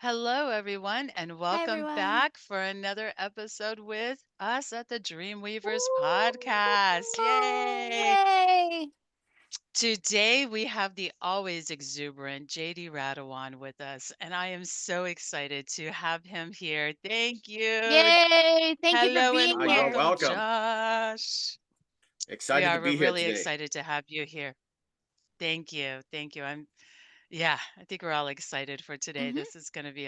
Hello, everyone, and Hi, welcome everyone. back for another episode with us at the Dreamweavers podcast. Woo! Yay! Yay! Today we have the always exuberant JD Radawan with us, and I am so excited to have him here. Thank you. Yay! Thank you for Hello and being You're here. welcome, welcome. Josh. We Excited to are we're be here really today. excited to have you here. Thank you. Thank you. Yeah, I think we're all excited for today. hmm This is going to be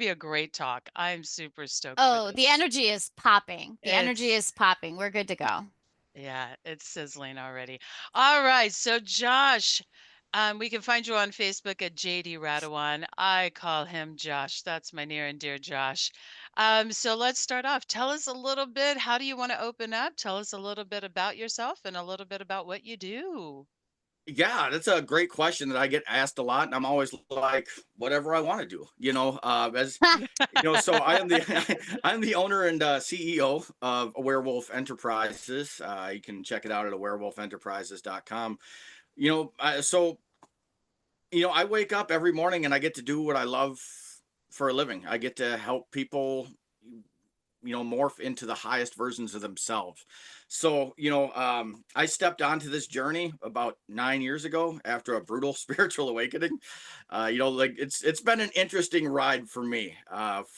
a great talk. I'm super stoked for Oh, the this. energy is popping. The energy It's is popping. We're good to go. yeah, it's sizzling already. All right, so Josh, we can find you on Facebook at JD Radawan. I call him Josh. That's my near and dear Josh. So let's start off. Tell us a little bit. How do you want to open up? Tell us a little bit about yourself and a little bit about what you do. Yeah, that's a great question that I get asked a lot, and I'm always like, whatever I want to do. As so I am the I'm the owner and CEO of Werewolf Enterprises. You can check it out at werewolfenterprises.com. I wake up every morning and I get to do what I love for a living. I get to help people morph into the highest versions of themselves. I stepped onto this journey about 9 years ago after a brutal spiritual awakening. It's been an interesting ride for me.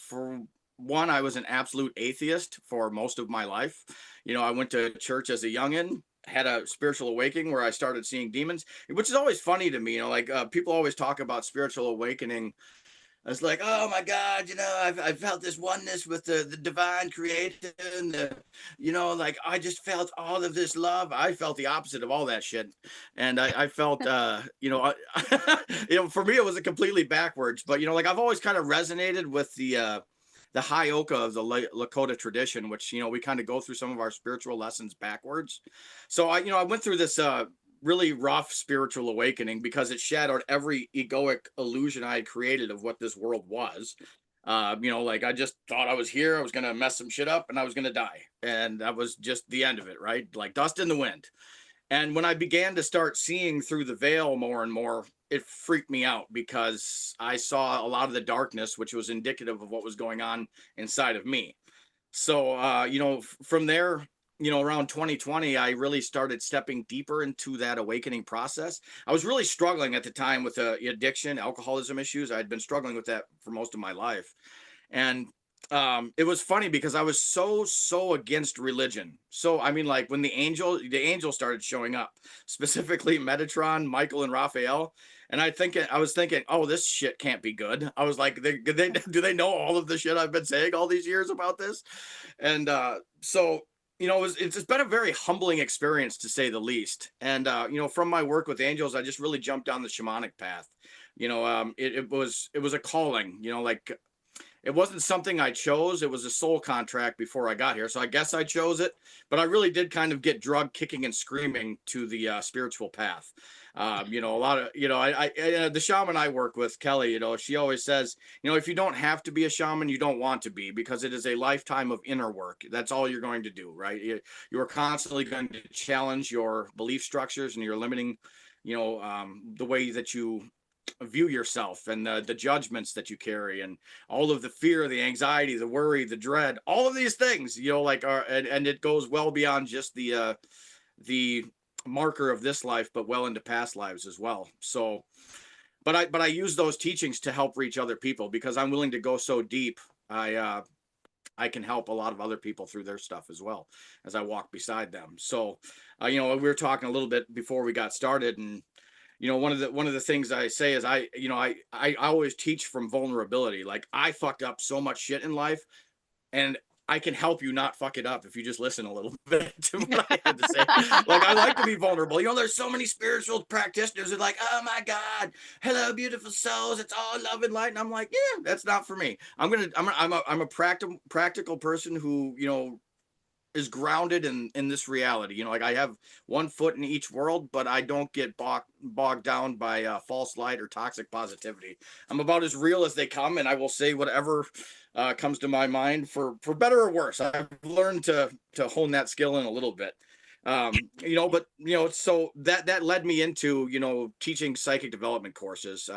For one, I was an absolute atheist for most of my life. I went to church as a youngin, had a spiritual awakening where I started seeing demons, which is always funny to me. People always talk about spiritual awakening. I was like, oh my God, I've felt this oneness with the divine creator, and I just felt all of this love. I felt the opposite of all that shit. And I felt, for me, it was a completely backwards, but I've always kind of resonated with the high oka of the Lakota tradition, which, we kind of go through some of our spiritual lessons backwards. So I went through this, really rough spiritual awakening because it shadowed every egoic illusion I had created of what this world was. I just thought I was here, I was going to mess some shit up, and I was going to die. And that was just the end of it, right? Like dust in the wind. And when I began to start seeing through the veil more and more, it freaked me out because I saw a lot of the darkness, which was indicative of what was going on inside of me. So, from there, around 2020, I really started stepping deeper into that awakening process. I was really struggling at the time with addiction, alcoholism issues. I had been struggling with that for most of my life. And it was funny because I was so against religion. So I mean, like when the angel started showing up, specifically Metatron, Michael, and Raphael, and I was thinking, oh, this shit can't be good. I was like, do they know all of the shit I've been saying all these years about this? And it's been a very humbling experience to say the least. And from my work with angels, I just really jumped down the shamanic path. It was a calling. It wasn't something I chose. It was a soul contract before I got here. So I guess I chose it, but I really did kind of get drugged kicking and screaming to the spiritual path. A lot of, the shaman I work with, Kelly, she always says, if you don't have to be a shaman, you don't want to be, because it is a lifetime of inner work. That's all you're going to do, right? You are constantly going to challenge your belief structures and your limiting, the way that you view yourself, and the judgments that you carry, and all of the fear, the anxiety, the worry, the dread, all of these things, and it goes well beyond just the marker of this life, but well into past lives as well. So, but I use those teachings to help reach other people because I'm willing to go so deep. I can help a lot of other people through their stuff as well as I walk beside them. So, we were talking a little bit before we got started, and one of the things I say is I always teach from vulnerability. Like, I fucked up so much shit in life, and I can help you not fuck it up if you just listen a little bit to what I had to say. Like, I like to be vulnerable. There's so many spiritual practitioners that are like, oh my God, hello, beautiful souls. It's all love and light. And I'm like, yeah, that's not for me. I'm a practical person who, is grounded in this reality. Like, I have one foot in each world, but I don't get bogged down by false light or toxic positivity. I'm about as real as they come, and I will say whatever comes to my mind, for better or worse. I've learned to hone that skill in a little bit. But so that led me into teaching psychic development courses.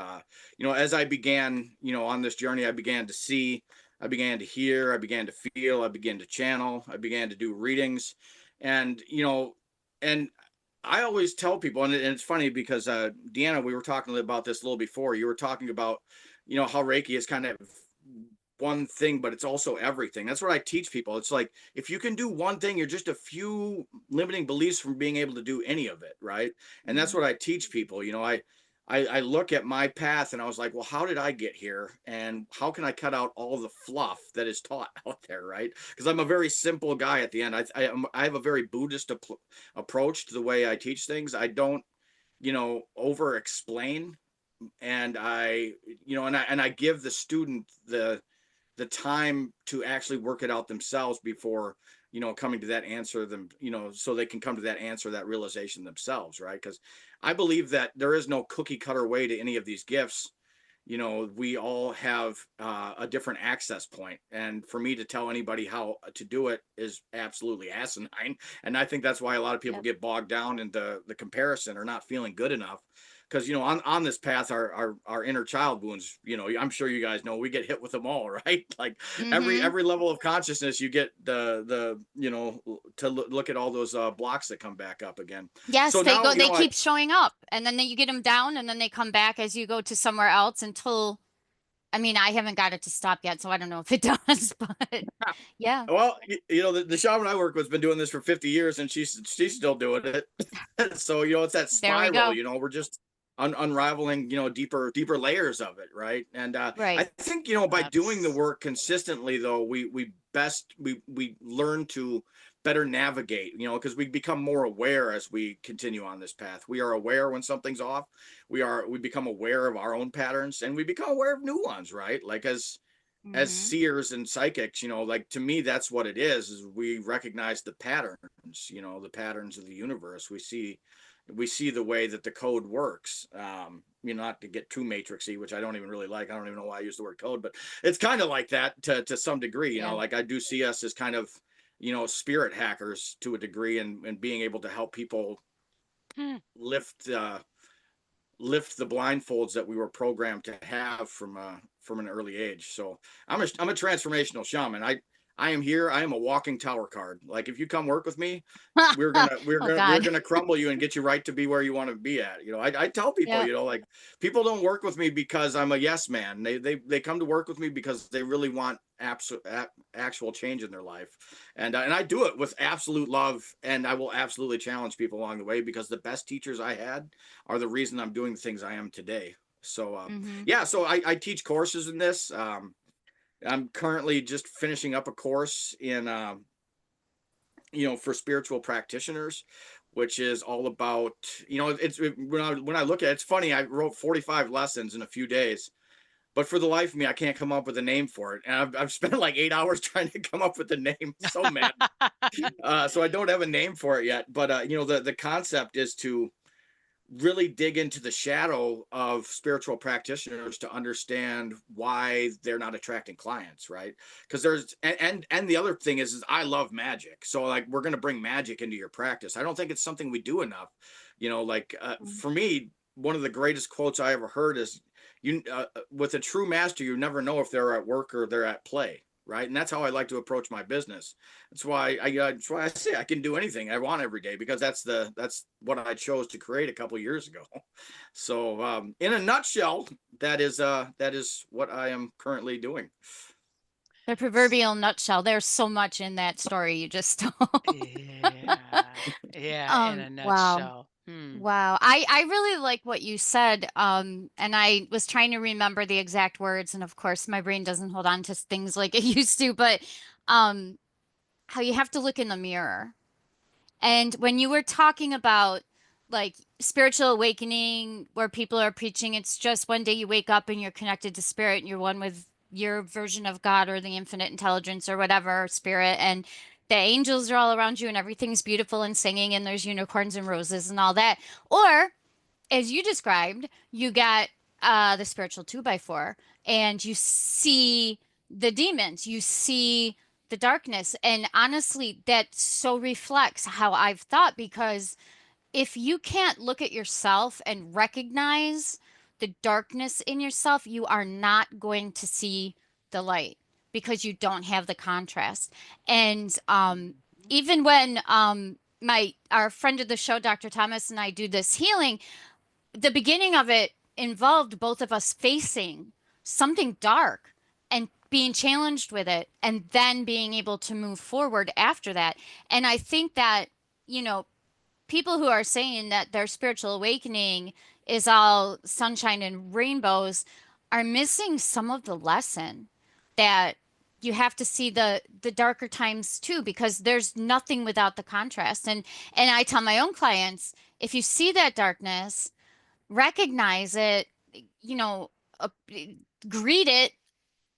As I began on this journey, I began to see, I began to hear, I began to feel, I began to channel, I began to do readings, and and I always tell people, and it's funny because Deanna, we were talking about this a little before. You were talking about how Reiki is kind of one thing, but it's also everything. That's what I teach people. It's like, if you can do one thing, you're just a few limiting beliefs from being able to do any of it, right? And that's Mhm. what I teach people. I look at my path and I was like, well, how did I get here? And how can I cut out all the fluff that is taught out there, right? Because I'm a very simple guy at the end. I have a very Buddhist approach to the way I teach things. I don't, over explain. And I give the student the time to actually work it out themselves before coming to that answer, them so they can come to that answer, that realization themselves, right? Because I believe that there is no cookie cutter way to any of these gifts. We all have a different access point, and for me to tell anybody how to do it is absolutely asinine. And I think that's why a lot of people Yep. get bogged down in the comparison or not feeling good enough, because on this path, our inner child wounds, I'm sure you guys know, we get hit with them all, right? Like Mhm. every level of consciousness, you get the to look at all those blocks that come back up again. Yes, So they now go, they keep showing up, and then you get them down, and then they come back as you go to somewhere else until, I mean, I haven't got it to stop yet, so I don't know if it does, but yeah, well, the shaman I work with has been doing this for 50 years, and she's still doing it. So it's that there we spiral. go. We're just unraveling deeper layers of it, right? And I Right. think by doing the That's work consistently, though, we learn to better navigate, because we become more aware as we continue on this path. We are aware when something's off. We become aware of our own patterns, and we become aware of new ones, right? Like as Mhm. seers and psychics, like, to me, that's what it is we recognize the patterns, the patterns of the universe. We see the way that the code works. Not to get too matrixy, which I don't even really like. I don't even know why I use the word code, but it's kind of like that to some degree. Yeah. Like, I do see us as kind of spirit hackers to a degree, and being able to help people hmm, lift lift the blindfolds that we were programmed to have from an early age. So I'm a transformational shaman. I am here. I am a walking tower card. Like, if you come work with me, we're gonna we're Oh gonna we're God. gonna crumble you and get you right to be where you want to be at. I tell people, Yep. like, people don't work with me because I'm a yes man. They come to work with me because they really want actual change in their life, and I do it with absolute love, and I will absolutely challenge people along the way, because the best teachers I had are the reason I'm doing the things I am today. So Mhm. yeah, so I teach courses in this. I'm currently just finishing up a course in for spiritual practitioners, which is all about when I look at it, it's funny. I wrote 45 lessons in a few days, but for the life of me, I can't come up with a name for it, and I've spent like 8 hours trying to come up with a name. So mad. So I don't have a name for it yet, but the concept is to really dig into the shadow of spiritual practitioners to understand why they're not attracting clients, right? Because there's and the other thing is I love magic. So, like, we're going to bring magic into your practice. I don't think it's something we do enough. Like, Mhm. for me, one of the greatest quotes I ever heard is, you with a true master, you never know if they're at work or they're at play, right? And that's how I like to approach my business. That's why I say I can do anything I want every day, because that's what I chose to create a couple years ago. So, in a nutshell, that is what I am currently doing. The proverbial nutshell. There's so much in that story you just told. yeah, yeah, in a Wow. nutshell. Hmm. Wow. I really like what you said. And I was trying to remember the exact words, and of course my brain doesn't hold on to things like it used to, but um how you have to look in the mirror. And when you were talking about like spiritual awakening, where people are preaching, it's just one day you wake up and you're connected to spirit and you're one with your version of God or the infinite intelligence or whatever spirit, and the angels are all around you and everything's beautiful and singing and there's unicorns and roses and all that. Or as you described, you got the spiritual two by four and you see the demons, you see the darkness. And honestly, that so reflects how I've thought, because if you can't look at yourself and recognize the darkness in yourself, you are not going to see the light because you don't have the contrast. And even when my our friend of the show, Dr. Thomas, and I do this healing, the beginning of it involved both of us facing something dark and being challenged with it, and then being able to move forward after that. And I think that, you know, people who are saying that their spiritual awakening is all sunshine and rainbows are missing some of the lesson, that you have to see the darker times too, because there's nothing without the contrast. And I tell my own clients, if you see that darkness, recognize it, you know, uh, greet it,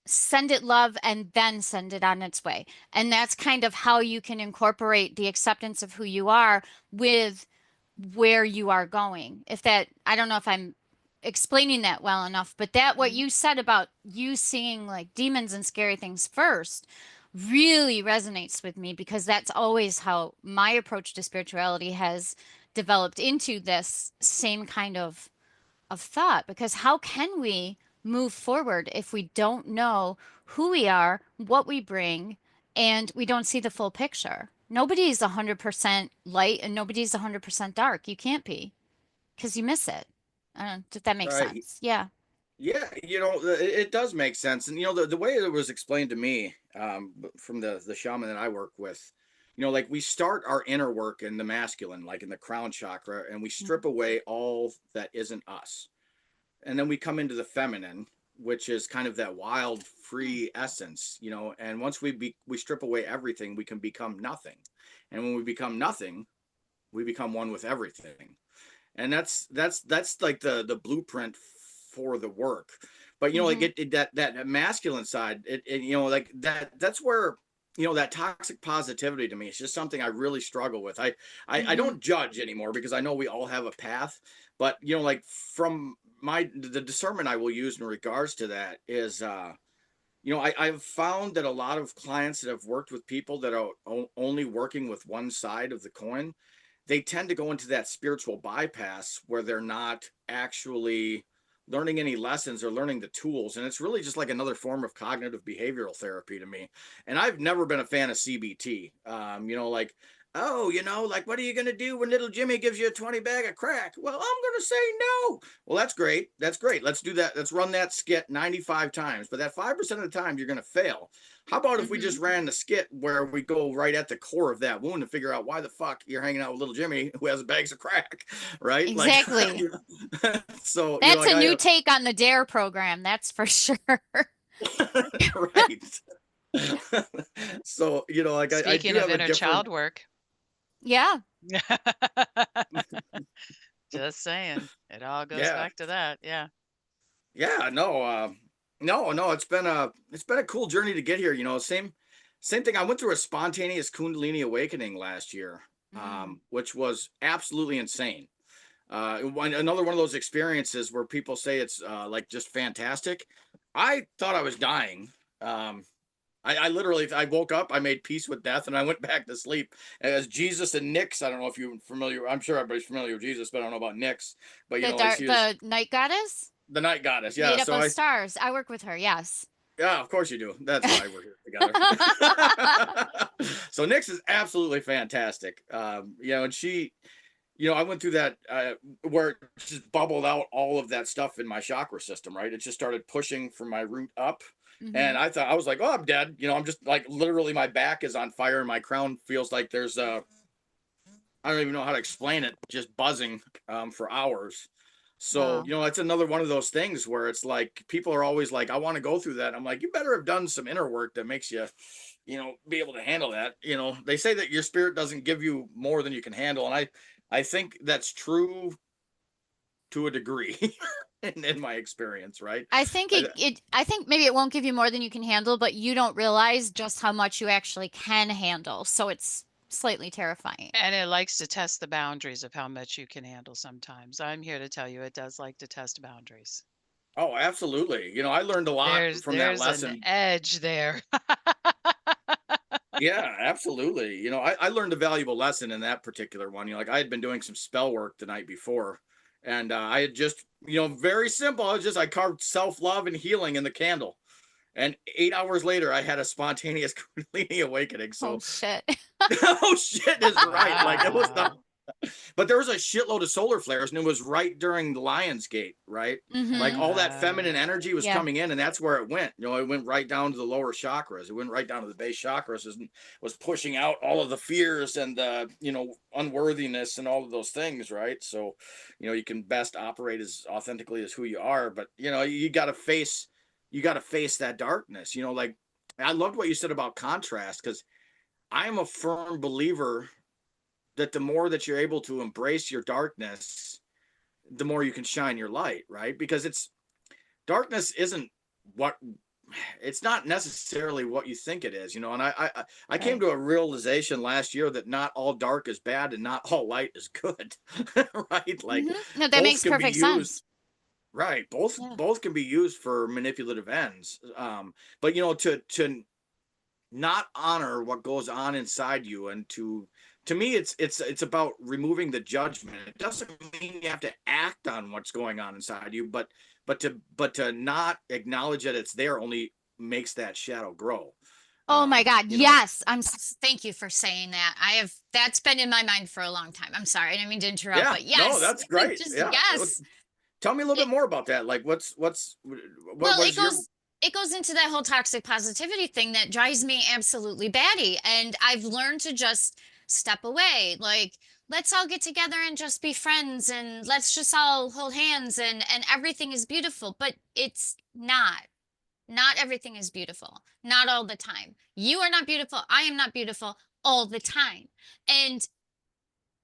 send it love, and then send it on its way. And that's kind of how you can incorporate the acceptance of who you are with where you are going. If that, I don't know if I'm explaining that well enough, but that what you said about you seeing like demons and scary things first really resonates with me, because that's always how my approach to spirituality has developed into this same kind of thought. Because how can we move forward if we don't know who we are, what we bring, and we don't see the full picture? Nobody's 100% light and nobody's 100% dark. You can't be, because you miss it. I don't know if that makes Right. sense. Yeah. Yeah, it does make sense. And the way it was explained to me, from the shaman that I work with, like we start our inner work in the masculine, like in the crown chakra, and we strip away all that isn't us. And then we come into the feminine, which is kind of that wild, free essence, and once we strip away everything, we can become nothing. And when we become nothing, we become one with everything. And that's like the blueprint for the work. But like Mm-hmm. that masculine side, like that's where that toxic positivity to me, it's just something I really struggle with. I Mm-hmm. don't judge anymore, because I know we all have a path. But like from the discernment I will use in regards to that is, I've found that a lot of clients that have worked with people that are only working with one side of the coin, they tend to go into that spiritual bypass where they're not actually learning any lessons or learning the tools. And it's really just like another form of cognitive behavioral therapy to me. And I've never been a fan of CBT. Like, oh, like, what are you going to do when little Jimmy gives you a 20 bag of crack? Well, I'm going to say no. Well, that's great. That's great. Let's do that. Let's run that skit 95 times. But that 5% of the time, you're going to fail. How about if we Mm-hmm. just ran the skit where we go right at the core of that wound and figure out why the fuck you're hanging out with little Jimmy who has bags of crack, right? Like, Exactly. so That's like a new take on the DARE program, that's for sure. right. So like I Speaking do of have a inner different. child work. Yeah. Just saying. It all goes Yeah, back to that. Yeah. yeah, no, no, it's been a cool journey to get here. Same thing. I went through a spontaneous Kundalini awakening last year, Mm. which was absolutely insane. Another one of those experiences where people say it's like just fantastic. I thought I was dying. Um, I literally, I woke up, I made peace with death, and I went back to sleep. As Jesus and Nyx, I don't know if you're familiar. I'm sure everybody's familiar with Jesus, but I don't know about Nyx. But like she was The night goddess the night goddess. Yeah. made up So of stars. I work with her. Yes. yeah, of course you do. That's why we're here together. So Nyx is absolutely fantastic. And she, I went through that where it just bubbled out all of that stuff in my chakra system, right? It just started pushing from my root up. Hmm. And I was like, oh, I'm dead. I'm just like literally my back is on fire and my crown feels like there's I don't even know how to explain it, just buzzing for hours. So, Wow. it's another one of those things where it's like people are always like, I want to go through that. I'm like, you better have done some inner work that makes you, be able to handle that. They say that your spirit doesn't give you more than you can handle. And I think that's true to a degree in my experience, right? I think maybe it won't give you more than you can handle, but you don't realize just how much you actually can handle. So it's slightly terrifying. And it likes to test the boundaries of how much you can handle sometimes. I'm here to tell you it does like to test boundaries. Oh, absolutely. I learned a lot from that There's an lesson. edge there. Yeah, absolutely. You know, I learned a valuable lesson in that particular one. You know, like I had been doing some spell work the night before, and I had just, you know, very simple. I carved self love and healing in the candle, and 8 hours later, I had a spontaneous Kundalini awakening. Oh So, shit. oh shit is right. Like it was not. Wow. But there was a shitload of solar flares, and it was right during the Lion's Gate, right? Like Mm-hmm. all that feminine energy was Yeah. coming in, and that's where it went. You know, it went right down to the lower chakras. It went right down to the base chakras, and was pushing out all of the fears and the, you know, unworthiness and all of those things, right? So, you know, you can best operate as authentically as who you are, but you know, you got to face that darkness. You know, like I loved what you said about contrast because I am a firm believer that the more that you're able to embrace your darkness, the more you can shine your light, right? Because it's darkness isn't what it's not necessarily what you think it is, you know. And I came Right. to a realization last year that not all dark is bad and not all light is good, right? Like Mm-hmm. No, that both makes can be perfect used, sense. right? Both Yeah. both can be used for manipulative ends. But you know, to not honor what goes on inside you, and to me it's about removing the judgment. It doesn't mean you have to act on what's going on inside you, but to not acknowledge that it's there only makes that shadow grow. Oh my God. You know, Yes. Thank you for saying that. That's been in my mind for a long time. I'm sorry. I didn't mean to interrupt, yeah, but no, yes, that's great. just Yeah, yes. tell me a little It, bit more about that. Like what well, was your it goes into that whole toxic positivity thing that drives me absolutely batty. And I've learned to just step away. Like, let's all get together and just be friends and let's just all hold hands and everything is beautiful. But it's not. Not everything is beautiful. Not all the time. You are not beautiful. I am not beautiful all the time. And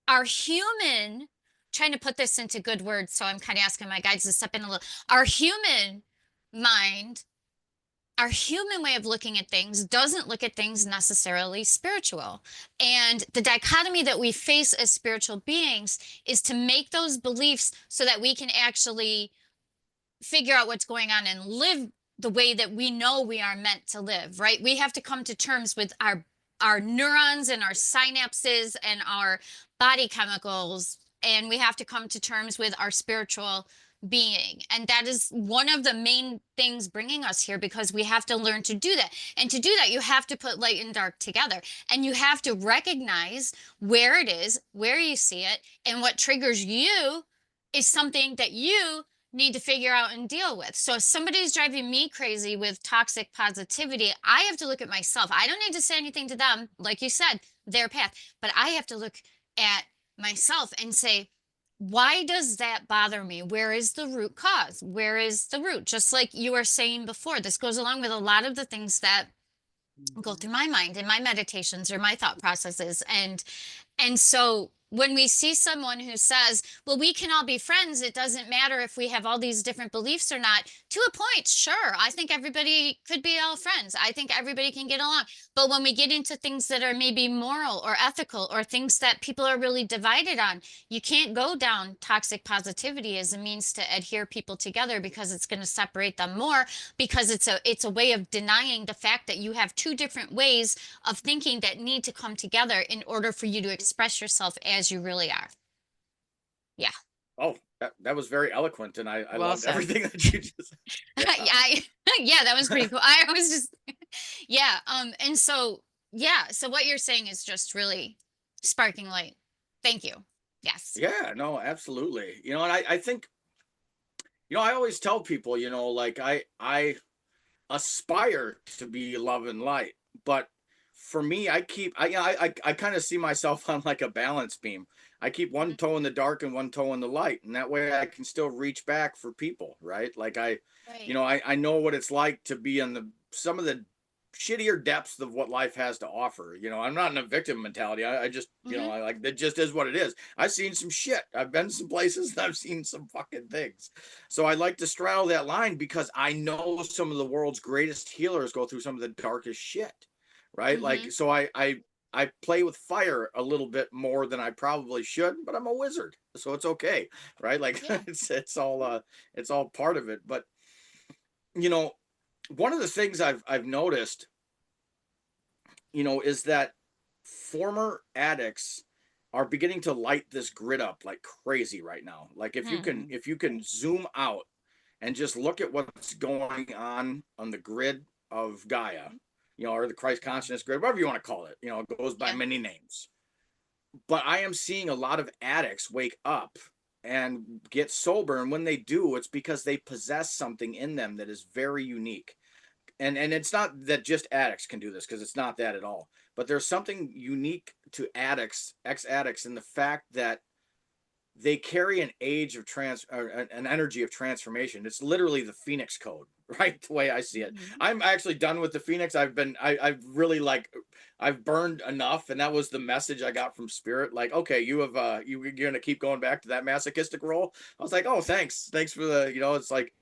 our human, trying to put this into good words, so I'm kind of asking my guides to step in a little. Our human mind, our human way of looking at things doesn't look at things necessarily spiritual. And the dichotomy that we face as spiritual beings is to make those beliefs so that we can actually figure out what's going on and live the way that we know we are meant to live, right? We have to come to terms with our neurons and our synapses and our body chemicals, and we have to come to terms with our spiritual being. And that is one of the main things bringing us here, because we have to learn to do that. And to do that, you have to put light and dark together, and you have to recognize where it is, where you see it, and what triggers you is something that you need to figure out and deal with. So if somebody's driving me crazy with toxic positivity, I have to look at myself. I don't need to say anything to them, like you said, their path, but I have to look at myself and say, why does that bother me? Where is the root cause? Where is the root? Just like you were saying before, this goes along with a lot of the things that go Mhm. through my mind in my meditations or my thought processes. And so when we see someone who says, well, we can all be friends, it doesn't matter if we have all these different beliefs or not, to a point, sure. I think everybody could be all friends. I think everybody can get along. But when we get into things that are maybe moral or ethical or things that people are really divided on, you can't go down toxic positivity as a means to adhere people together, because it's going to separate them more, because it's a way of denying the fact that you have two different ways of thinking that need to come together in order for you to express yourself as you really are. Yeah. oh, that was very eloquent, and I Well loved said. everything that you just Yeah, yeah. yeah, that was pretty cool. I was just yeah, and so yeah, so what you're saying is just really sparking light. Thank you. Yes. Yeah, no, absolutely. You know, and I think, you know, I always tell people, you know, like I aspire to be love and light, but for me, I keep I you know, I kind of see myself on like a balance beam. I keep one Mhm. toe in the dark and one toe in the light, and that way I can still reach back for people, right? Like you Right. know, I know what it's like to be in the some of the shittier depths of what life has to offer. You know, I'm not in a victim mentality. I just, you know, Hmm. I like that just is what it is. I've seen some shit. I've been some places and I've seen some fucking things. So I like to straddle that line because I know some of the world's greatest healers go through some of the darkest shit. Right. Like, Hmm. so I play with fire a little bit more than I probably should, but I'm a wizard. So it's okay. Right. Like Yeah. it's all part of it. But you know, one of the things I've noticed is that former addicts are beginning to light this grid up like crazy right now. Like Hmm. if you can zoom out and just look at what's going on the grid of Gaia, or the Christ consciousness grid, whatever you want to call it. It goes by Yeah. many names. But I am seeing a lot of addicts wake up and get sober, and when they do, it's because they possess something in them that is very unique. And it's not that just addicts can do this, because it's not that at all. But there's something unique to addicts, ex-addicts, in the fact that they carry an age of an energy of transformation. It's literally the Phoenix code, right? The way I see it. Hmm. I'm actually done with the Phoenix. I've really I've burned enough, and that was the message I got from Spirit. Like, okay, you're gonna keep going back to that masochistic role. I was like, oh, thanks for the, it's like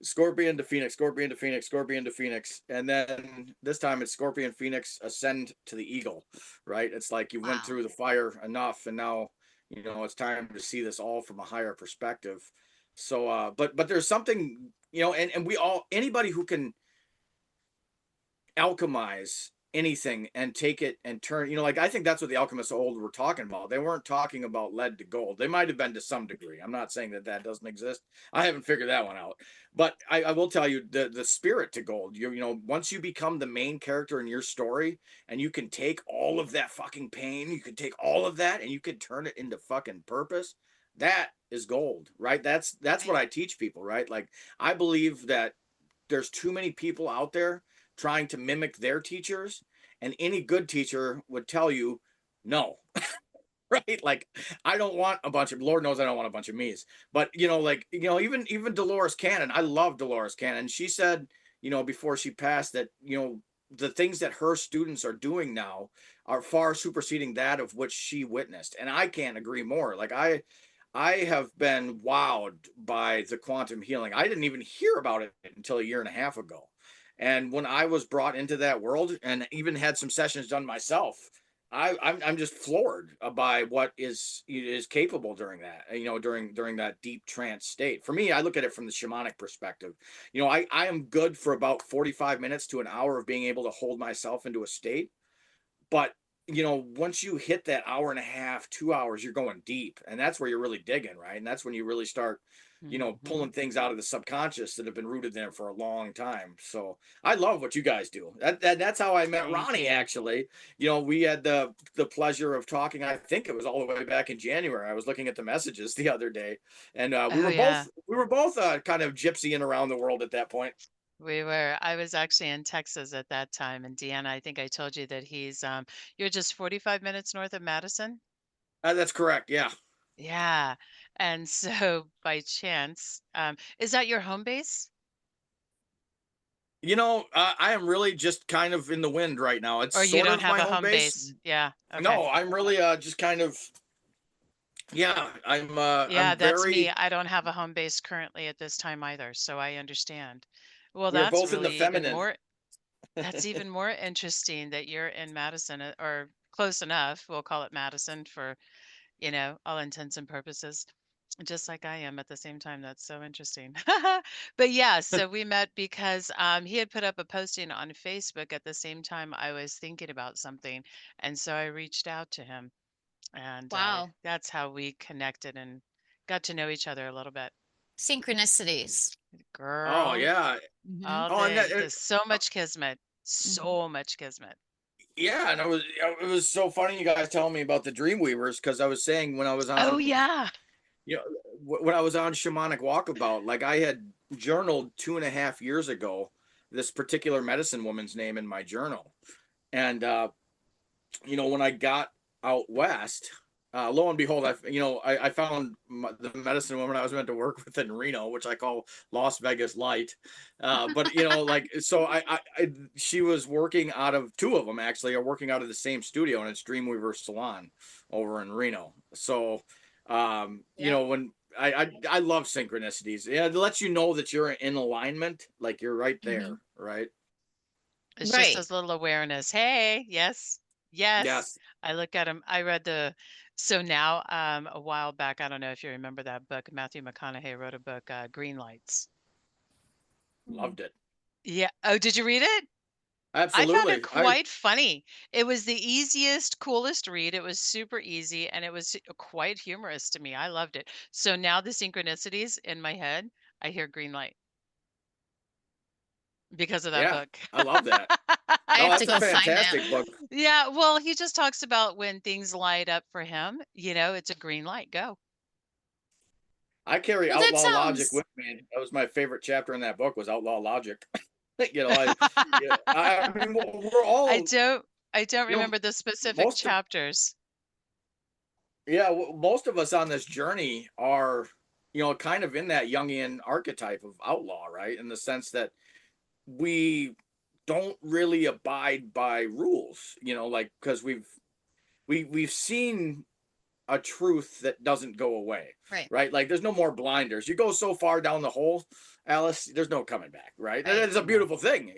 Scorpion to Phoenix, Scorpion to Phoenix, Scorpion to Phoenix, and then this time it's Scorpion, Phoenix, ascend to the eagle, right? It's like you went Wow. through the fire enough, and now it's time to see this all from a higher perspective. So, but there's something, and we all, anybody who can alchemize anything and take it and turn, like, I think that's what the alchemists of old were talking about. They weren't talking about lead to gold. They might have been to some degree. I'm not saying that doesn't exist. I haven't figured that one out. But I will tell you, the spirit to gold, once you become the main character in your story, and you can take all of that fucking pain, you can take all of that and you can turn it into fucking purpose. That is gold, right? That's what Right. I teach people, right? Like, I believe that there's too many people out there trying to mimic their teachers, and any good teacher would tell you no. Right? Like, I don't want a bunch of, Lord knows I don't want a bunch of me's, but like, even Dolores Cannon, I love Dolores Cannon. She said, before she passed, that the things that her students are doing now are far superseding that of which she witnessed, and I can't agree more. Like, I have been wowed by the quantum healing. I didn't even hear about it until a year and a half ago. And when I was brought into that world and even had some sessions done myself, I'm just floored by what is capable during that, during that deep trance state. For me, I look at it from the shamanic perspective. I am good for about 45 minutes to an hour of being able to hold myself into a state, but once you hit that hour and a half, 2 hours, you're going deep, and that's where you're really digging, right? And that's when you really start Hmm. pulling things out of the subconscious that have been rooted there for a long time. So I love what you guys do. That's how I met Thank Ronnie, you. actually. We had the pleasure of talking. I think it was all the way back in January. I was looking at the messages the other day, and we Oh were yeah. both kind of gypsying around the world at that point. We were. I was actually in Texas at that time, and Deanna, I think I told you that you're just 45 minutes north of Madison. That's correct. Yeah. Yeah. And so by chance, is that your home base? I am really just kind of in the wind right now. It's Or you sort don't of have my a home home base. base? Yeah. Okay. No, I'm really just kind of, yeah, Yeah, I'm that's me. very, I don't have a home base currently at this time either, so I understand. Well, we're that's both in the really even feminine. more, that's even more interesting that you're in Madison or close enough. We'll call it Madison for, all intents and purposes, just like I am at the same time. That's so interesting. But yeah, so we met because he had put up a posting on Facebook at the same time I was thinking about something, and so I reached out to him, and Wow. that's how we connected and got to know each other a little bit. Synchronicities. Oh Girl, yeah. Hmm. all Oh, and day. There's so uh, much kismet. Hmm. So much kismet. yeah, and it was so funny you guys telling me about the Dreamweavers, because I was saying when I was Oh on, yeah. you know, when I was on Shamanic Walkabout, like, I had journaled 2.5 years ago this particular medicine woman's name in my journal, and when I got out west, lo and behold, I found the medicine woman I was meant to work with in Reno, which I call Las Vegas Light. But like, so she was working out of, two of them actually are working out of the same studio, and it's Dreamweaver Salon over in Reno. So, Yep. when I love synchronicities. Yeah, it lets you know that you're in alignment, like you're right there, Hmm. right? It's just Right. this little awareness. Hey, yes, yes. Yes, I look at him. I read so now, a while back, I don't know if you remember that book. Matthew McConaughey wrote a book, Green Lights. Hmm. loved it. Yeah. Oh, did you read it? I found it Absolutely. quite funny. It was the easiest, coolest read. It was super easy and it was quite humorous to me. I loved it. So now the synchronicities in my head, I hear green light because of that Yeah, book. I love that. I No, have to that's a go find that. fantastic book. Yeah, well, he just talks about when things light up for him, it's a green light, go. I carry Well, that outlaw logic sounds. with me. That was my favorite chapter in that book was outlaw logic. You know, I mean, we're I all, don't I don't you know, remember the specific most of, chapters. yeah, most of us on this journey are, kind of in that Jungian archetype of outlaw, right? In the sense that we don't really abide by rules, like because we've seen a truth that doesn't go away, Right, right? Like there's no more blinders. You go so far down the hole, Alice, there's no coming back, right? And right. it's a No. beautiful thing,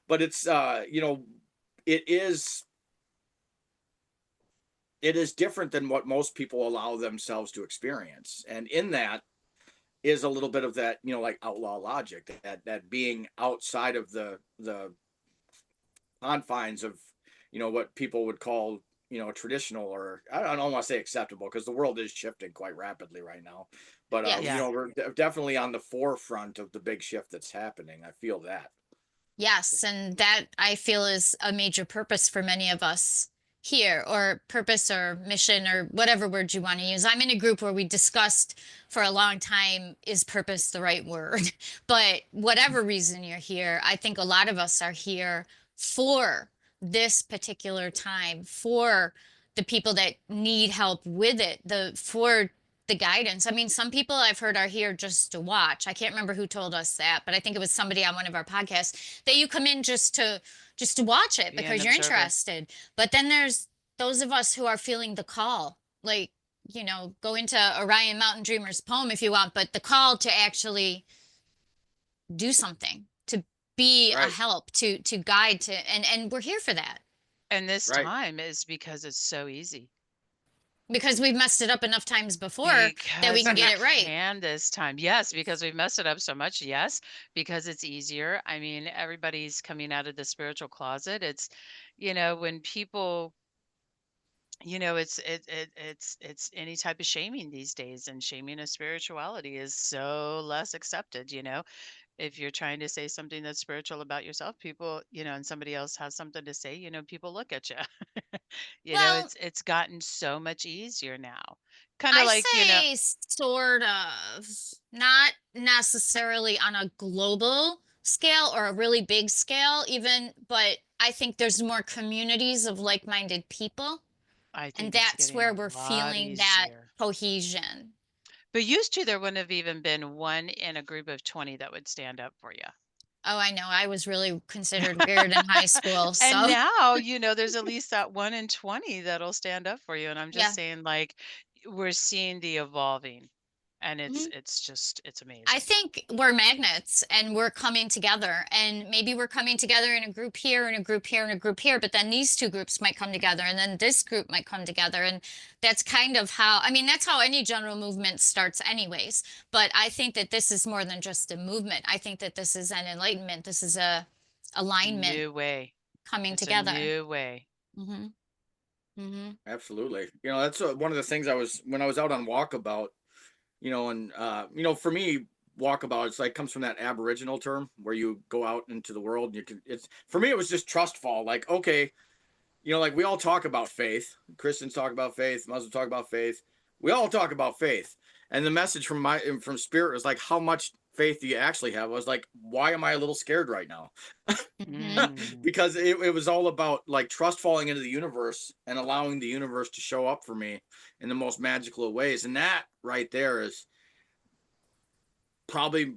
but it's it is it is different than what most people allow themselves to experience. And in that is a little bit of that, like outlaw logic, that being outside of the confines of what people would call traditional, or I don't want to say acceptable because the world is shifting quite rapidly right now, but Yeah. Yes. we're definitely on the forefront of the big shift that's happening. I feel that. Yes, and that I feel is a major purpose for many of us here, or purpose or mission or whatever word you want to use. I'm in a group where we discussed for a long time, is purpose the right word? But whatever reason you're here, I think a lot of us are here for this particular time, for the people that need help with it, for the guidance. I mean, some people I've heard are here just to watch. I can't remember who told us that, but I think it was somebody on one of our podcasts that you come in just to watch it Be an because you're observer. interested. But then there's those of us who are feeling the call, like, go into Orion Mountain Dreamer's poem if you want, but the call to actually do something, to be a Right. help, to guide, and we're here for that And this Right. time is because it's so easy. because we've messed it up enough times before that we Because can we get it right. can this time. Yes, because we've messed it up so much. Yes, because it's easier. I mean, everybody's coming out of the spiritual closet. When people, it's any type of shaming these days, and shaming of spirituality is so less accepted. If you're trying to say something that's spiritual about yourself, people, and somebody else has something to say, people look at you. Well, It's gotten so much easier now. Kind of I like, say sort of, not necessarily on a global scale or a really big scale even, but I think there's more communities of like-minded people, I and think it's that's getting where a we're lot feeling that easier. cohesion. But used to, there wouldn't have even been one in a group of 20 that would stand up for you. Oh, I know. I was really considered weird in high school, And so now, there's at least that 1 in 20 that'll stand up for you. And I'm just yeah. saying, like, we're seeing the evolving, and it's Mhm. it's just it's I amazing. think we're magnets and we're coming together. And maybe we're coming together in a group here, and a group here, and a group here. But then these two groups might come together, and then this group might come together. And that's kind of how, I mean, that's how any general movement starts, anyways. But I think that this is more than just a movement. I think that this is an enlightenment. This is a A alignment new way. coming It's a together. new way. Hmm. Hmm. Absolutely. That's one of the things when I was out on walkabout, and for me, walkabout, it's like comes from that Aboriginal term where you go out into the world and it's for me, it was just trust fall. Like, okay, like we all talk about faith. Christians talk about faith. Muslims talk about faith. We all talk about faith. And the message from Spirit was like, how much faith do you actually have? I was like, why am I a little scared right now? Hmm. Mm. Because it was all about like trust falling into the universe and allowing the universe to show up for me in the most magical of ways. And that right there is probably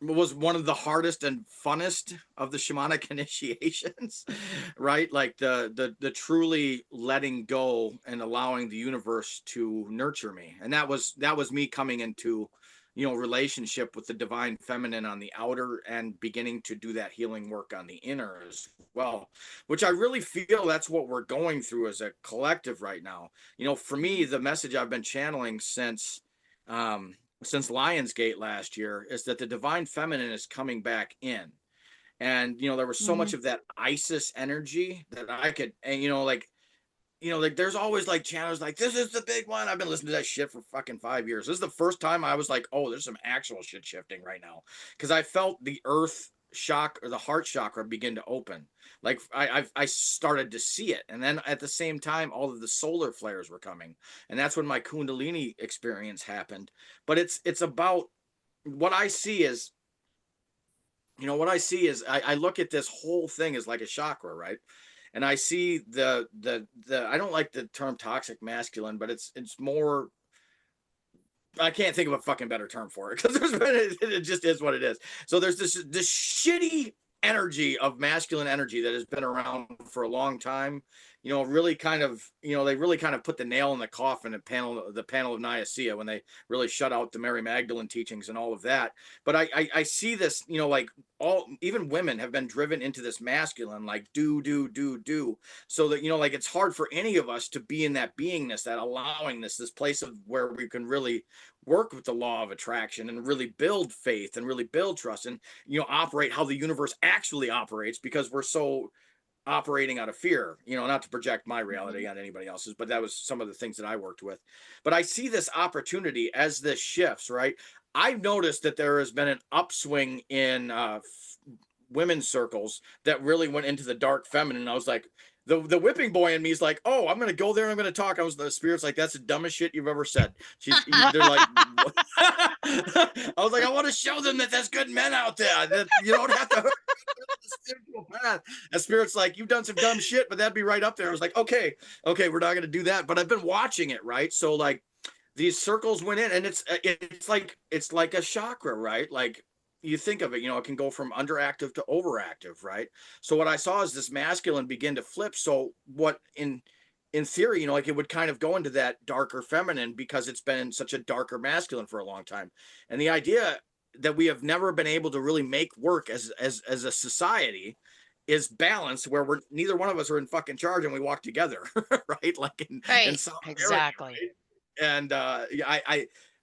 was one of the hardest and funnest of the shamanic initiations, right? Like the truly letting go and allowing the universe to nurture me. And that was me coming into relationship with the divine feminine on the outer and beginning to do that healing work on the inner as well, which I really feel that's what we're going through as a collective right now. For me, the message I've been channeling since Lionsgate last year is that the divine feminine is coming back in. And, there was so much of that ISIS energy that I could, and, like there's always like channels like, this is the big one. I've been listening to that shit for fucking 5 years. This is the first time I was like, oh, there's some actual shit shifting right now. Cause I felt the earth shock or the heart chakra begin to open. Like I started to see it. And then at the same time, all of the solar flares were coming. And that's when my Kundalini experience happened. But it's about what I see is, I look at this whole thing as like a chakra, right? And I see the I don't like the term toxic masculine, but it's more, I can't think of a fucking better term for it because it just is what it is. So there's this shitty energy of masculine energy that has been around for a long time. Really kind of, they really kind of put the nail in the coffin at the panel of Nicaea when they really shut out the Mary Magdalene teachings and all of that. But I see this, like even women have been driven into this masculine, like do. So that, like it's hard for any of us to be in that beingness, that allowingness, this place of where we can really work with the law of attraction and really build faith and really build trust and operate how the universe actually operates, because we're so operating out of fear, not to project my reality on anybody else's, but that was some of the things that I worked with. But I see this opportunity as this shifts, right? I've noticed that there has been an upswing in women's circles that really went into the dark feminine. I was like, the whipping boy in me is like, oh, I'm gonna go there and I'm gonna talk. The spirit's like, that's the dumbest shit you've ever said. They're like, I was like, I want to show them that there's good men out there, that you don't have to hurt the spiritual path. And spirit's like, you've done some dumb shit, but that'd be right up there. I was like, okay, we're not gonna do that. But I've been watching it, right? So like these circles went in, and it's like a chakra, right? Like you think of it, it can go from underactive to overactive, right? So what I saw is this masculine begin to flip. So what in theory, like it would kind of go into that darker feminine because it's been such a darker masculine for a long time. And the idea that we have never been able to really make work as a society is balance, where we're neither one of us are in fucking charge and we walk together, right? Like in Right. solidarity, Exactly. right? And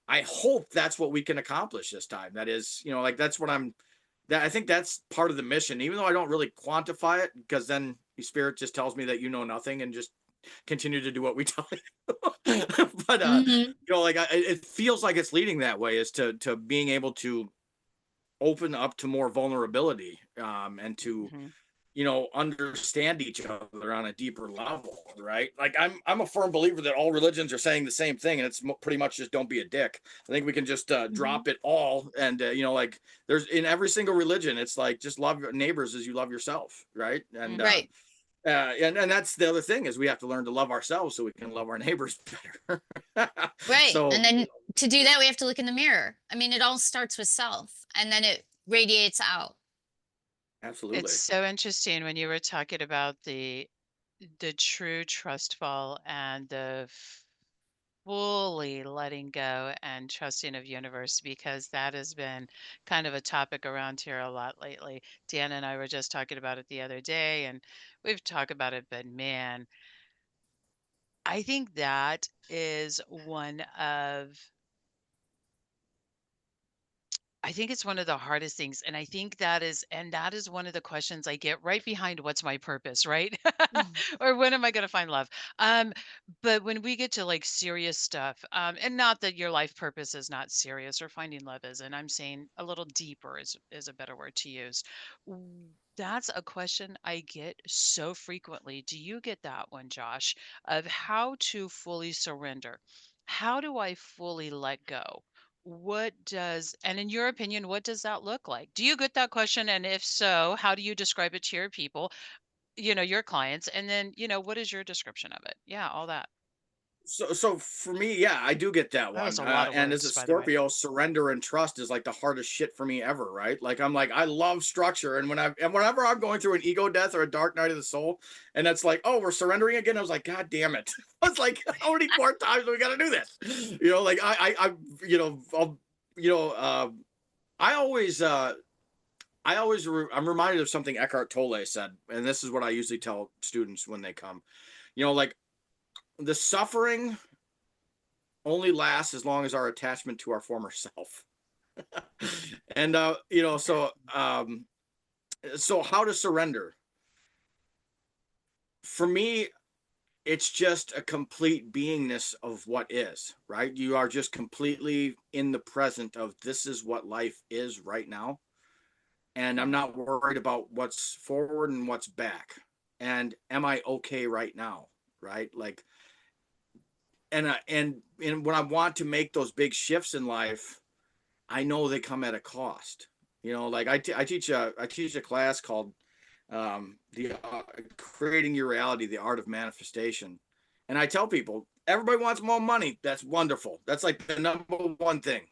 I hope that's what we can accomplish this time. That is, like that's what I think that's part of the mission, even though I don't really quantify it, because then the spirit just tells me that you know nothing and just continue to do what we tell you. But like it feels like it's leading that way, is to being able to open up to more vulnerability, and to Hmm. understand each other on a deeper level, right? Like I'm a firm believer that all religions are saying the same thing, and it's pretty much just don't be a dick. I think we can just drop it all, and like there's in every single religion, it's like just love your neighbors as you love yourself, right? And Hmm. Right. and that's the other thing, is we have to learn to love ourselves so we can love our neighbors better. Right. So And then to do that, we have to look in the mirror. I mean, it all starts with self and then it radiates out. It's absolutely. so interesting when you were talking about the true trust fall and the fully letting go and trusting of universe, because that has been kind of a topic around here a lot lately. Dan and I were just talking about it the other day, and we've talked about it, but man, I think that is one of I think it's one of the hardest things, and I think that is one of the questions I get right behind what's my purpose, right? Mhm. Or when am I gonna find love? Um, but when we get to like serious stuff, and not that your life purpose is not serious or finding love isn't, I'm saying a little deeper is a better word to use. That's a question I get so frequently. Do you get that one, Josh, of how to fully surrender? How do I fully let go? And in your opinion, what does that look like? Do you get that question? And if so, how do you describe it to your people, your clients? And then, what is your description of it? Yeah, all that. So for me, yeah, I do get that That was one. a lot of And as a words, by the way. Scorpio, surrender and trust is like the hardest shit for me ever, right? Like I'm like, I love structure, and whenever I'm going through an ego death or a dark night of the soul, and it's like, oh, we're surrendering again. I was like, God damn it! I was like, how many more times do we got to do this? Like I'll, you know, uh, I always I'm reminded of something Eckhart Tolle said, and this is what I usually tell students when they come. Like the suffering only lasts as long as our attachment to our former self. And so So how to surrender? For me, it's just a complete beingness of what is, right? You are just completely in the present of this is what life is right now. And I'm not worried about what's forward and what's back. And am I okay right now? Right? Like, and when I want to make those big shifts in life, I know they come at a cost. Like I teach a class called the creating your reality, the art of manifestation. And I tell people, everybody wants more money. That's wonderful. That's like the number one thing.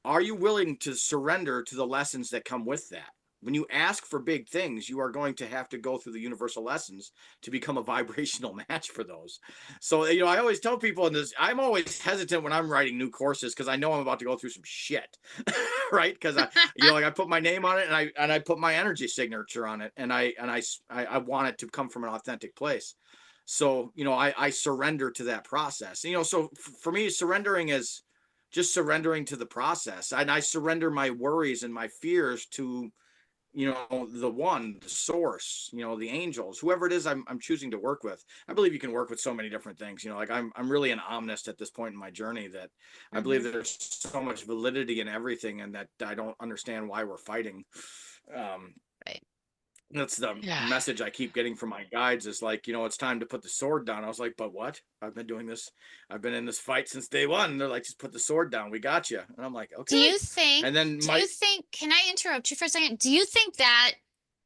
Are you willing to surrender to the lessons that come with that? When you ask for big things, you are going to have to go through the universal lessons to become a vibrational match for those. So, I always tell people in this, I'm always hesitant when I'm writing new courses because I know I'm about to go through some shit, right? Because I put my name on it and I put my energy signature on it, and I want it to come from an authentic place. So, I surrender to that process. So for me, surrendering is just surrendering to the process, and I surrender my worries and my fears to the source, the angels, whoever it is I'm choosing to work with. I believe you can work with so many different things. Like I'm really an omnist at this point in my journey, that I believe Mm-hmm. that there's so much validity in everything, and that I don't understand why we're fighting. um Right. that's the Yeah. message I keep getting from my guides, is like, it's time to put the sword down. I was like, but what? I've been doing this. I've been in this fight since day one. And they're like, just put the sword down. We got you. And I'm like, Do okay. you think, And then do you think, can I interrupt you for a second? Do you think that,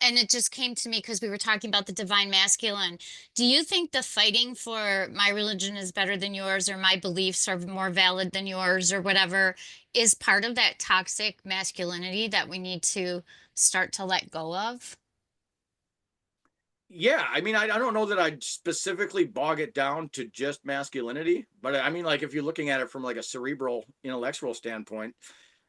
and it just came to me because we were talking about the divine masculine, do you think the fighting for my religion is better than yours, or my beliefs are more valid than yours, or whatever, is part of that toxic masculinity that we need to start to let go of? yeah, I mean, I don't know that I'd specifically bog it down to just masculinity, but I mean, like, if you're looking at it from like a cerebral intellectual standpoint,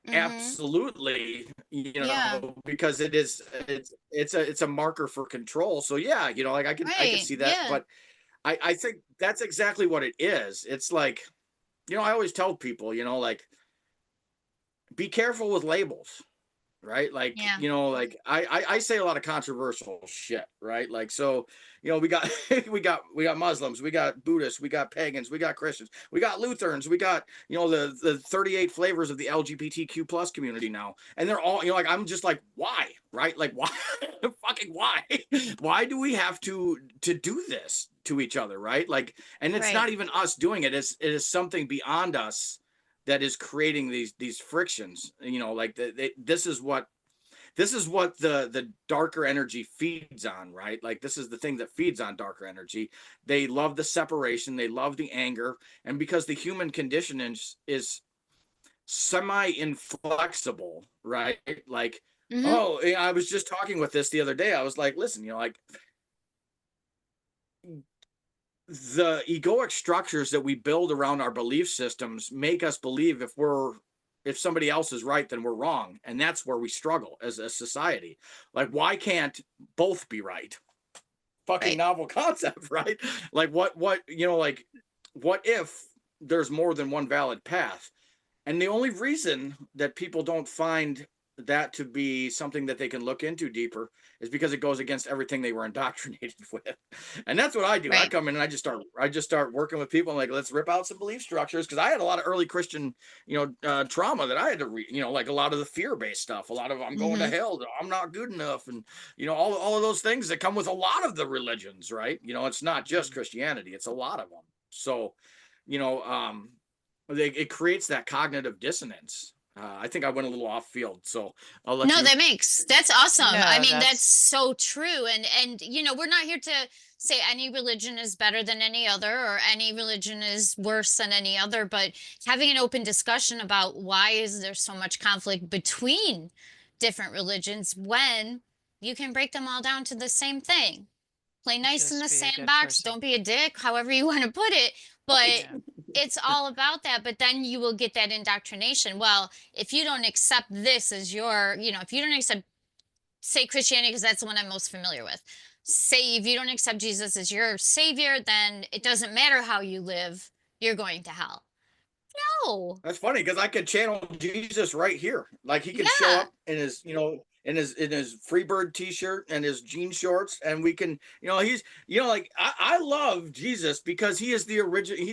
Mm-hmm. absolutely, Yeah. because it's a marker for control. So yeah, like I could Right. see that. Yeah. But I think that's exactly what it is. It's like, I always tell people, like, be careful with labels, right? Like, Yeah. like I say a lot of controversial shit, right? Like, so, we got we got Muslims, we got Buddhists, we got pagans, we got Christians, we got Lutherans, we got, the 38 flavors of the LGBTQ plus community now. And they're all, like, I'm just like, why? Right? Like, why? Fucking why? Why do we have to do this to each other, right? Like, and it's Right. not even us doing it. It is something beyond us that is creating these frictions. Like, this is what the darker energy feeds on, right? Like, this is the thing that feeds on darker energy. They love the separation, they love the anger, and because the human condition is semi inflexible, right? Like, Mm-hmm. oh, I was just talking with this the other day. I was like, listen, like, the egoic structures that we build around our belief systems make us believe if somebody else is right, then we're wrong. And that's where we struggle as a society. Like, why can't both be right? Fucking Right. novel concept, right? Like, like, what if there's more than one valid path? And the only reason that people don't find that to be something that they can look into deeper is because it goes against everything they were indoctrinated with. And that's what I do. I Right. come in and I just start working with people, and like, let's rip out some belief structures, because I had a lot of early Christian, trauma that I had to read, like a lot of the fear-based stuff, a lot of I'm going to Mm-hmm. hell, I'm not good enough, and all of those things that come with a lot of the religions, right? It's not just Christianity, it's a lot of them. So, you know, um, it creates that cognitive dissonance. I think I went a little off field, so I'll let No, you. that's awesome. I No, mean, that's that's so true. And we're not here to say any religion is better than any other, or any religion is worse than any other, but having an open discussion about why is there so much conflict between different religions when you can break them all down to the same thing. Play nice in the just be a good sandbox, person. don't be a dick, however you want to put it, but Right. Yeah. it's all about that. But then you will get that indoctrination. Well, if you don't accept this as your, if you don't accept, say, Christianity, because that's the one I'm most familiar with. Say if you don't accept Jesus as your savior, then it doesn't matter how you live, you're going to hell. No. That's funny because I could channel Jesus right here. Like, he could show Yeah. up in his in his Freebird t-shirt and his jean shorts, and we can, he's, like, I love Jesus because he is the original.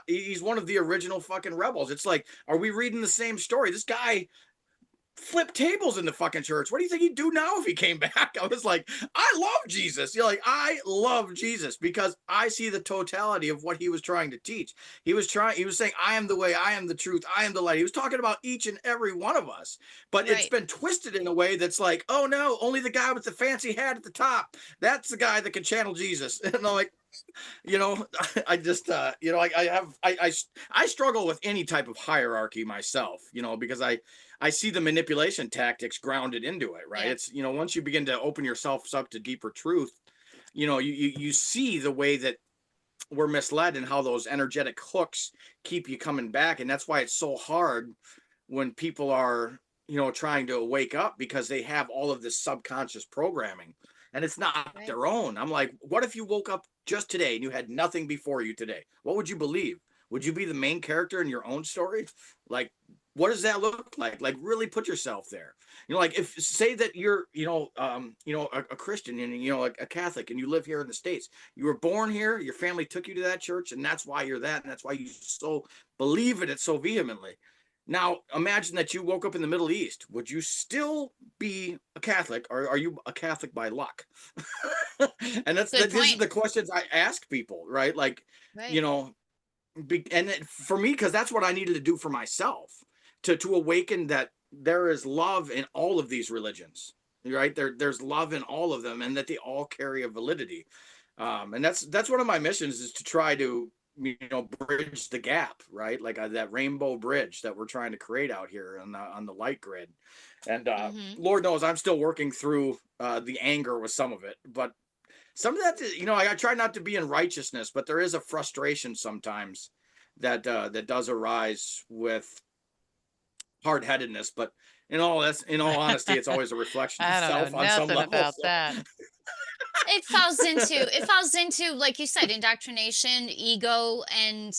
He's one of the original fucking rebels. It's like, are we reading the same story? This guy flip tables in the fucking church. What do you think he'd do now if he came back? I was like, I love Jesus. Like, I love Jesus because I see the totality of what he was trying to teach. He was saying, I am the way, I am the truth, I am the light. He was talking about each and every one of us, but it's Right. been twisted in a way that's like, oh no, only the guy with the fancy hat at the top, that's the guy that can channel Jesus. And I'm like, I just, I struggle with any type of hierarchy myself, because I see the manipulation tactics grounded into it, right? Yeah. It's, once you begin to open yourself up to deeper truth, you see the way that we're misled and how those energetic hooks keep you coming back. And that's why it's so hard when people are, trying to wake up, because they have all of this subconscious programming and it's not Right. their own. I'm like, what if you woke up just today and you had nothing before you today? What would you believe? Would you be the main character in your own story? Like, what does that look like? Like, really put yourself there. Like, if, say that you're, a Christian and, like a Catholic, and you live here in the States, you were born here, your family took you to that church, and that's why you're that. And that's why you so believe in it so vehemently. Now, imagine that you woke up in the Middle East. Would you still be a Catholic, or are you a Catholic by luck? And Good this is point. the questions I ask people, right? Like, you Right. know, for me, because that's what I needed to do for myself, to awaken that there is love in all of these religions, right? There's love in all of them, and that they all carry a validity. And that's one of my missions, is to try to, bridge the gap, right? Like, that rainbow bridge that we're trying to create out here on the light grid. And Mm-hmm. Lord knows I'm still working through the anger with some of it, but some of that, I try not to be in righteousness, but there is a frustration sometimes that does arise with hard-headedness. But in all honesty, it's always a reflection of I don't know self on some nothing level. about So that. It falls into, like you said, indoctrination, ego, and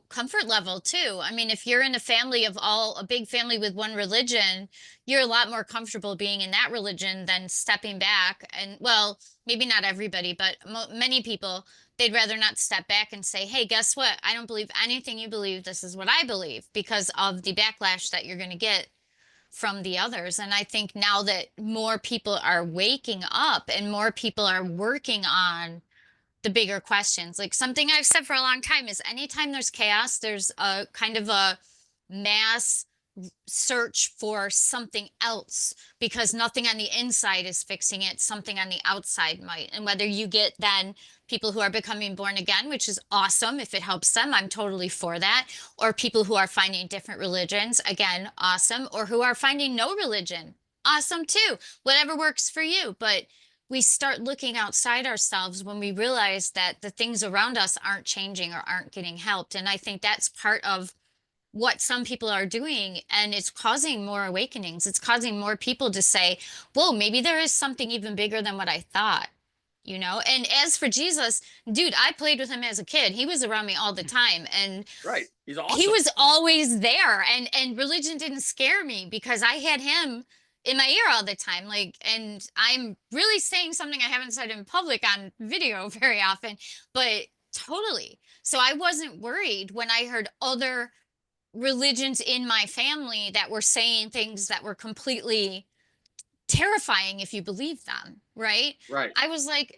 comfort level too. I mean, if you're in a big family with one religion, you're a lot more comfortable being in that religion than stepping back. And well, maybe not everybody, but many people, they'd rather not step back and say, hey, guess what? I don't believe anything you believe. This is what I believe, because of the backlash that you're going to get from the others. And I think now that more people are waking up and more people are working on the bigger questions, like something I've said for a long time is anytime there's chaos, there's a kind of a mass search for something else, because nothing on the inside is fixing it, something on the outside might. And whether you get then people who are becoming born again, which is awesome if it helps them, I'm totally for that, or people who are finding different religions, again, awesome, or who are finding no religion, awesome too, whatever works for you. But we start looking outside ourselves when we realize that the things around us aren't changing or aren't getting helped. And I think that's part of what some people are doing, and it's causing more awakenings. It's causing more people to say, whoa, maybe there is something even bigger than what I thought, And as for Jesus, dude, I played with him as a kid. He was around me all the time, and right, he's he awesome. was always there. And religion didn't scare me because I had him in my ear all the time. Like, and I'm really saying something I haven't said in public on video very often, but totally. So I wasn't worried when I heard other religions in my family that were saying things that were completely terrifying if you believe them, right? Right. I was like,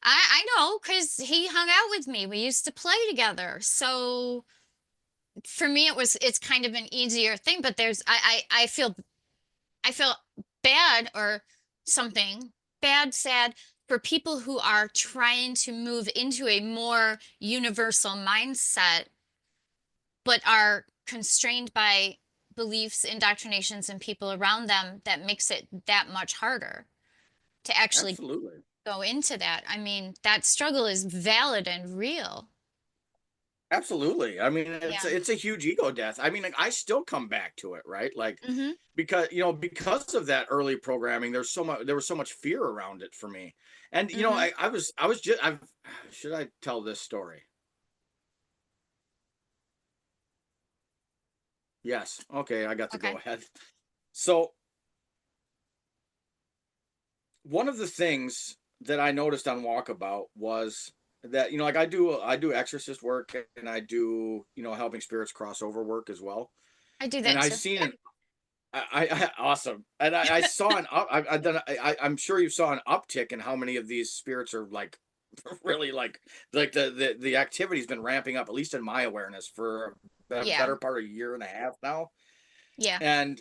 I know, because he hung out with me. We used to play together. So for me, it's kind of an easier thing, but I feel bad or something, bad, sad, for people who are trying to move into a more universal mindset but are constrained by beliefs, indoctrinations, and people around them that makes it that much harder to actually Absolutely. go into that. I mean, that struggle is valid and real. Absolutely. I mean, Yeah. it's a huge ego death. I mean, like, I still come back to it, right? Like, Mm-hmm. because because of that early programming, there was so much fear around it for me. And Mm-hmm. I was just I've should I tell this story? Yes. Okay, I got to go Okay. ahead. So one of the things that I noticed on Walkabout was that, like I do exorcist work, and I do, helping spirits crossover work as well. I do And that I too. seen an awesome. And I saw an up I've done I'm sure you saw an uptick in how many of these spirits are like really like the activity's been ramping up, at least in my awareness, for a Yeah. better part of a year and a half now. Yeah. And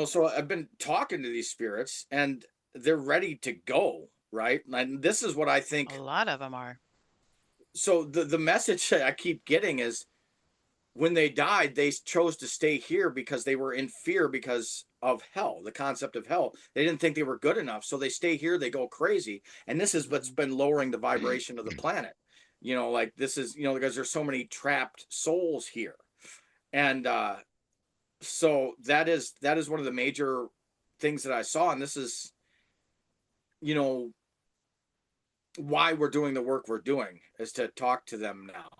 so I've been talking to these spirits, and they're ready to go, right? And this is what I A think. lot of them are. So the message I keep getting is, when they died, they chose to stay here because they were in fear because of hell, the concept of hell. They didn't think they were good enough, so they stay here, they go crazy. And this is what's Mhm. been lowering the vibration of the planet. Like this is, because there's so many trapped souls here. And so that is one of the major things that I saw. And this is, you know, why we're doing the work we're doing, is to talk to them now,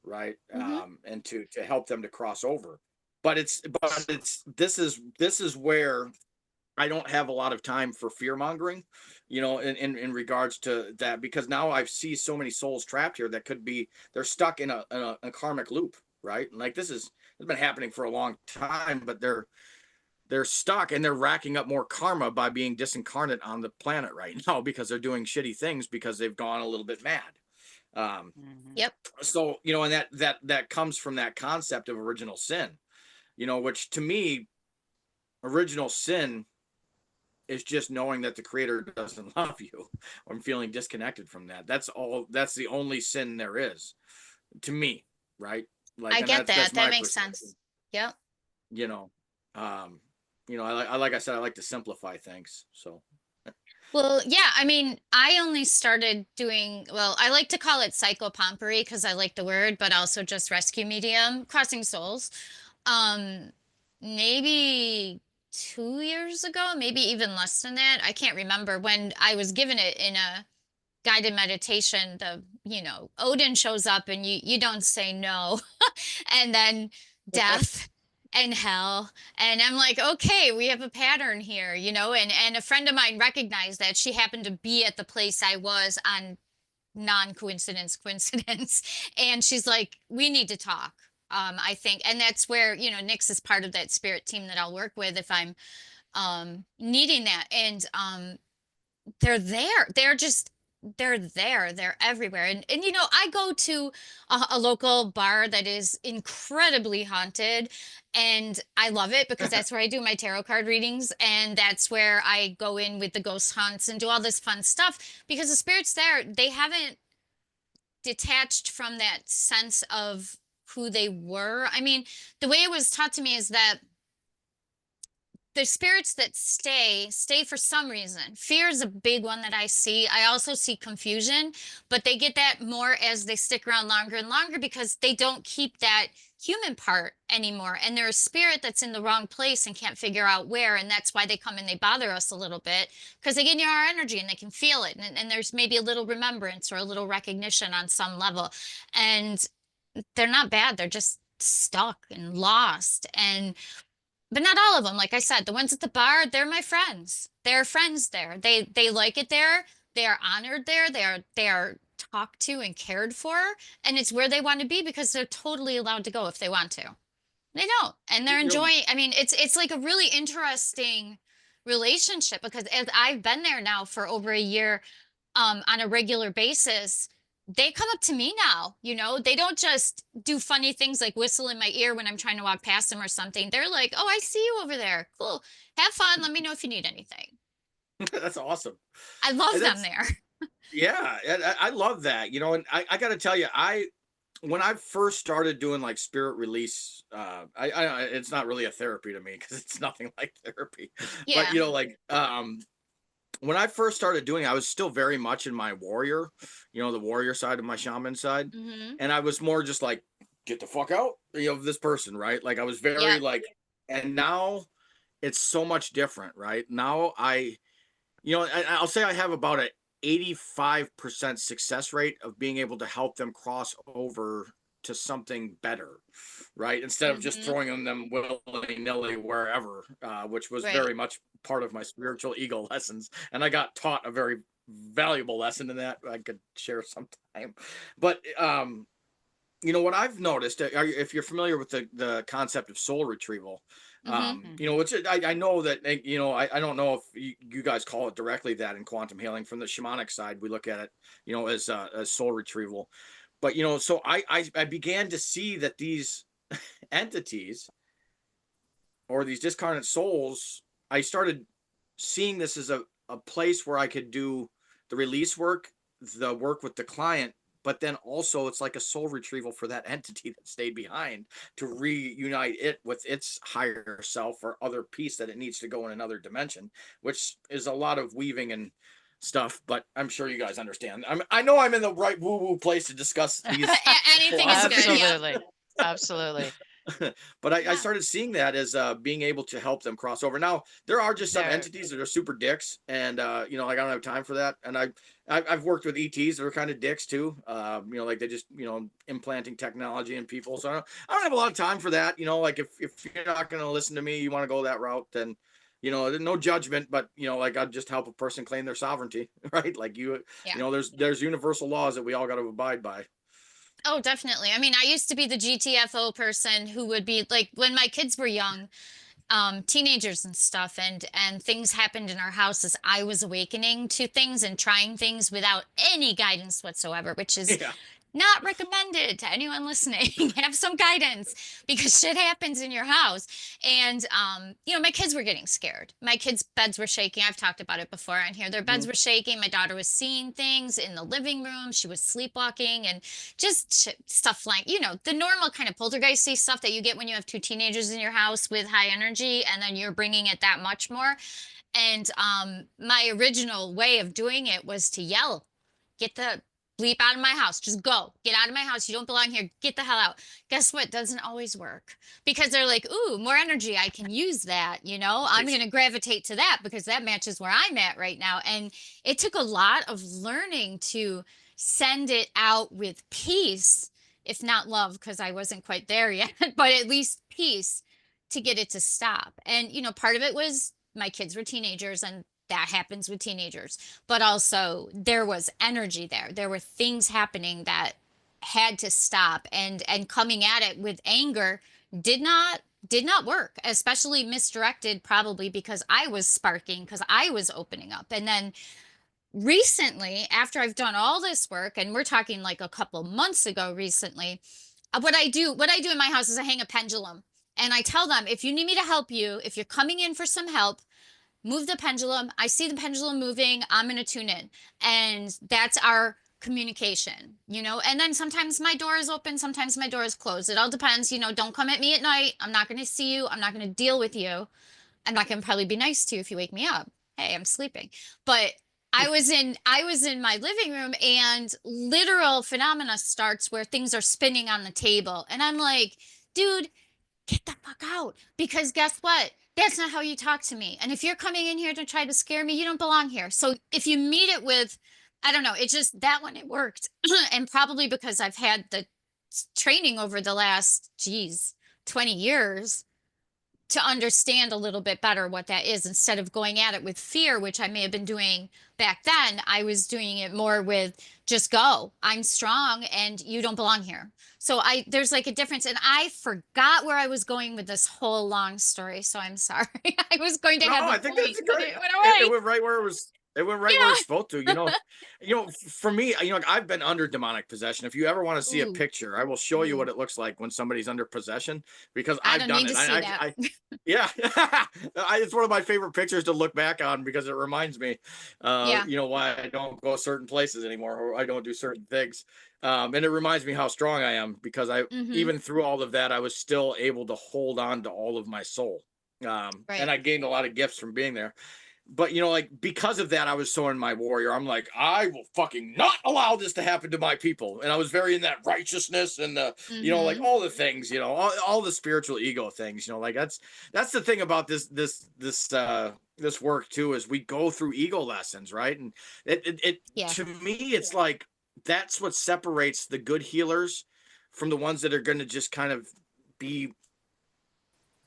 right? Hmm. And to help them to cross over. But it's this is where I don't have a lot of time for fear mongering, in regards to that, because now I see so many souls trapped here that could be, they're stuck in a karmic loop, right? And like this has been happening for a long time, but they're stuck, and they're racking up more karma by being disincarnate on the planet right now, because they're doing shitty things because they've gone a little bit mad. Um, Mhm. Yep. so and that comes from that concept of original sin, which to me, original sin is just knowing that the creator doesn't love you. I'm feeling disconnected from that. That's the only sin there is to me, right? Like, I and get that's that. That my makes perception. sense. Yep. you know um like I said, I like to simplify things. So Well, yeah, I mean, I only started doing, well, I like to call it psychopompery because I like the word, but also just rescue medium, crossing souls. Um, maybe 2 years ago, maybe even less than that. I can't remember when I was given it in a guided meditation. Odin shows up and you don't say no. And then death and hell. And I'm like, okay, we have a pattern here, and a friend of mine recognized that. She happened to be at the place I was on non-coincidence. And she's like, we need to talk. I think, and that's where, Nyx is part of that spirit team that I'll work with if I'm needing that. And they're there. They're there. They're everywhere. And I go to a local bar that is incredibly haunted, and I love it because that's where I do my tarot card readings, and that's where I go in with the ghost hunts and do all this fun stuff, because the spirits there, they haven't detached from that sense of who they were. I mean, the way it was taught to me is that the spirits that stay for some reason. Fear is a big one that I see. I also see confusion, but they get that more as they stick around longer and longer because they don't keep that human part anymore. And they're a spirit that's in the wrong place and can't figure out where. And that's why they come and they bother us a little bit, because they get in our energy and they can feel it. And there's maybe a little remembrance or a little recognition on some level. And they're not bad. They're just stuck and lost. But not all of them. Like I said, the ones at the bar, they're my friends. They're friends there. They like it there. They are honored there. They are talked to and cared for, and it's where they want to be because they're totally allowed to go if they want to. They don't, and they're you enjoying. I mean, it's like a really interesting relationship because as I've been there now for over a year, on a regular basis, they come up to me now. They don't just do funny things like whistle in my ear when I'm trying to walk past them or something. They're like, "Oh, I see you over there. Cool. Have fun. Let me know if you need anything." That's awesome. I love And them that's there. Yeah, and I love that. And I got to tell you, when I first started doing like spirit release, it's not really a therapy to me because it's nothing like therapy. But Yeah. when I first started doing it, I was still very much in my warrior, the warrior side of my shaman side. Hmm. And I was more just like, get the fuck out, of this person, right? Like I was very Yep. like, and now it's so much different, right? Now I'll say I have about a 85% success rate of being able to help them cross over to something better, right? Instead of just Mm-hmm. throwing them willy-nilly wherever, which was Right. very much part of my spiritual ego lessons. And I got taught a very valuable lesson in that I could share sometime. But what I've noticed, if you're familiar with the concept of soul retrieval, Mm-hmm. Mhm. which I know that, I don't know if you guys call it directly that in quantum healing. From the shamanic side, we look at it, as soul retrieval. But, so I began to see that these entities, or these discarnate souls, I started seeing this as a place where I could do the release work, the work with the client, but then also it's like a soul retrieval for that entity that stayed behind, to reunite it with its higher self or other piece that it needs to go in another dimension, which is a lot of weaving and stuff, but I'm sure you guys understand. I know I'm in the right woo-woo place to discuss these Anything is good. philosophies. Yeah. Absolutely. Absolutely. But I Yeah. started seeing that as being able to help them cross over. Now there are just some There. entities that are super dicks, and like I don't have time for that. And I've worked with ETs that are kind of dicks too. Like they just implanting technology in people. So I don't have a lot of time for that. Like if you're not going to listen to me, you want to go that route, then no judgment, but like I'd just help a person claim their sovereignty, right? Like Yeah. there's universal laws that we all got to abide by. Oh, definitely. I mean, I used to be the GTFO person who would be like when my kids were young, teenagers and stuff, and things happened in our house as I was awakening to things and trying things without any guidance whatsoever, which is Yeah. not recommended to anyone listening. Have some guidance because shit happens in your house. And my kids were getting scared. My kids' beds were shaking. I've talked about it before on here. Their beds Mhm. were shaking. My daughter was seeing things in the living room. She was sleepwalking and just stuff like, the normal kind of poltergeisty stuff that you get when you have two teenagers in your house with high energy and then you're bringing it that much more. And my original way of doing it was to yell, get the bleep out of my house. Just go. Get out of my house. You don't belong here. Get the hell out. Guess what? Doesn't always work because they're like, ooh, more energy. I can use that. I'm going to gravitate to that because that matches where I'm at right now. And it took a lot of learning to send it out with peace, if not love, because I wasn't quite there yet, but at least peace to get it to stop. And, part of it was my kids were teenagers and that happens with teenagers, but also there was energy there. There were things happening that had to stop and coming at it with anger did not work, especially misdirected probably because I was sparking because I was opening up. And then recently, after I've done all this work, and we're talking like a couple months ago recently, what I do in my house is I hang a pendulum and I tell them, if you need me to help you, if you're coming in for some help, move the pendulum. I see the pendulum moving. I'm going to tune in. And that's our communication. And then sometimes my door is open, sometimes my door is closed. It all depends. Don't come at me at night. I'm not going to see you. I'm not going to deal with you. I'm not going to probably be nice to you if you wake me up. Hey, I'm sleeping. But I was in my living room and literal phenomena starts where things are spinning on the table. And I'm like, dude, get the fuck out. Because guess what? That's not how you talk to me. And if you're coming in here to try to scare me, you don't belong here. So if you meet it with, I don't know, it's just that one, it worked. And probably because I've had the training over the last, 20 years to understand a little bit better what that is instead of going at it with fear, which I may have been doing back then. I was doing it more with just go. I'm strong and you don't belong here. So there's like a difference. And I forgot where I was going with this whole long story. So I'm sorry. I was going to No, have a I think that's point, a but great. it went It away. went right where it was. It went right where Yeah. it's supposed to. For me, like, I've been under demonic possession. If you ever want to see a Ooh, picture, I will show you ooh. what it looks like when somebody's under possession, because I I've don't done need it. to see that. Yeah, it's one of my favorite pictures to look back on because it reminds me, Yeah. why I don't go certain places anymore, or I don't do certain things. And it reminds me how strong I am because Mm-hmm. even through all of that, I was still able to hold on to all of my soul. And Right. I gained a lot of gifts from being there. But like, because of that, I was so in my warrior. I'm like, I will fucking not allow this to happen to my people. And I was very in that righteousness and like Mm-hmm. all the things, all the spiritual ego things. Like that's the thing about this work too, is we go through ego lessons, right? And it Yeah. to me, it's like that's what separates the good healers from the ones that are going to just kind of be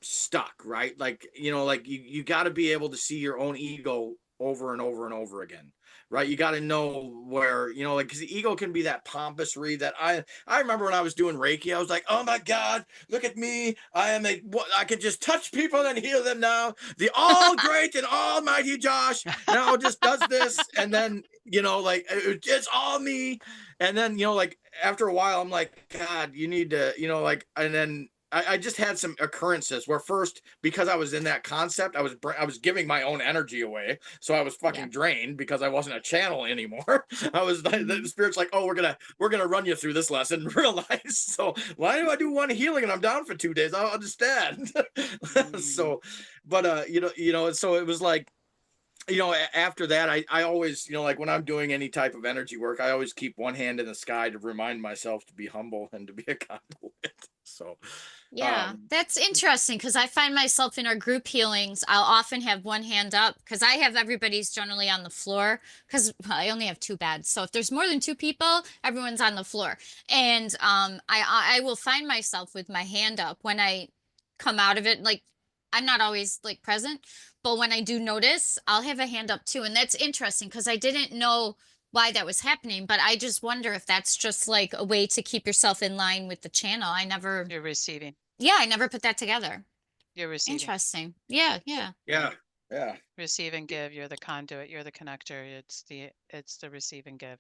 stuck, right? Like, like you got to be able to see your own ego over and over and over again, right? You got to know where, like, because the ego can be that pompous read that I remember when I was doing Reiki, I was like, oh my God, look at me. I can just touch people and heal them now. The all great and almighty Josh now just does this. And then, like, it's all me. And then, like, after a while, I'm like, God, you need to, like, and then I just had some occurrences where first, because I was in that concept, I was giving my own energy away, so I was Yeah. fucking drained because I wasn't a channel anymore. I was the spirit's like, oh, we're gonna run you through this lesson real nice. So why do I do one healing and I'm down for 2 days? I don't understand. So, but so it was like, after that, I always, like when I'm doing any type of energy work, I always keep one hand in the sky to remind myself to be humble and to be a conduit. So, Yeah, that's interesting because I find myself in our group healings, I'll often have one hand up because I have everybody's generally on the floor because I only have two beds. So if there's more than two people, everyone's on the floor. And I will find myself with my hand up when I come out of it. Like I'm not always like present, but when I do notice, I'll have a hand up too. And that's interesting because I didn't know why that was happening, but I just wonder if that's just like a way to keep yourself in line with the channel. You're receiving. Yeah, I never put that together. You're receiving. Interesting. Yeah, yeah, yeah, yeah, Receive and give. You're the conduit. You're the connector. It's the receive and give.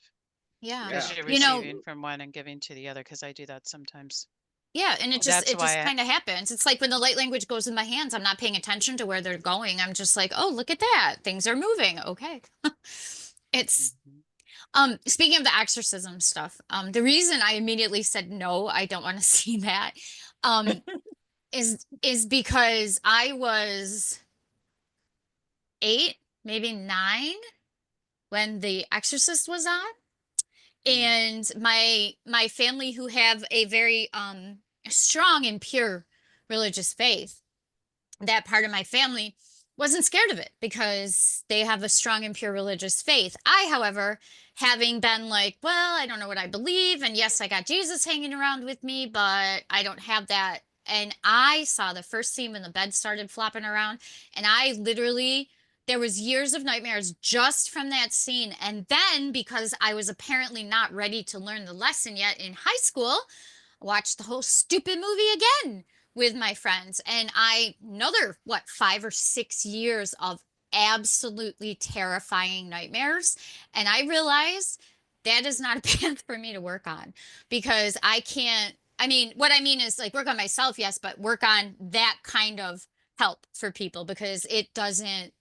yeah. yeah. Because you're You know, receiving from one and giving to the other. Because I do that sometimes. yeah, and That's it just why kind of happens. It's like when the light language goes in my hands, I'm not paying attention to where they're going. I'm just like, "Oh, look at that. Things are moving." Okay. It's Mhm. speaking of the exorcism stuff, the reason I immediately said no, I don't want to see that, um is because I was 8, maybe 9 when The Exorcist was on. And my family who have a very strong and pure religious faith, that part of my family wasn't scared of it because they have a strong and pure religious faith. I, however, having been like, well, I don't know what I believe, and yes, I got Jesus hanging around with me, but I don't have that. And I saw the first scene when the bed started flopping around, and I literally, there was years of nightmares just from that scene. And then because I was apparently not ready to learn the lesson yet in high school, watched the whole stupid movie again with my friends. And another, what, 5 or 6 years of absolutely terrifying nightmares. And I realized that is not a path for me to work on because I can't. I mean, what I mean is like work on myself, yes, but work on that kind of help for people because it doesn't,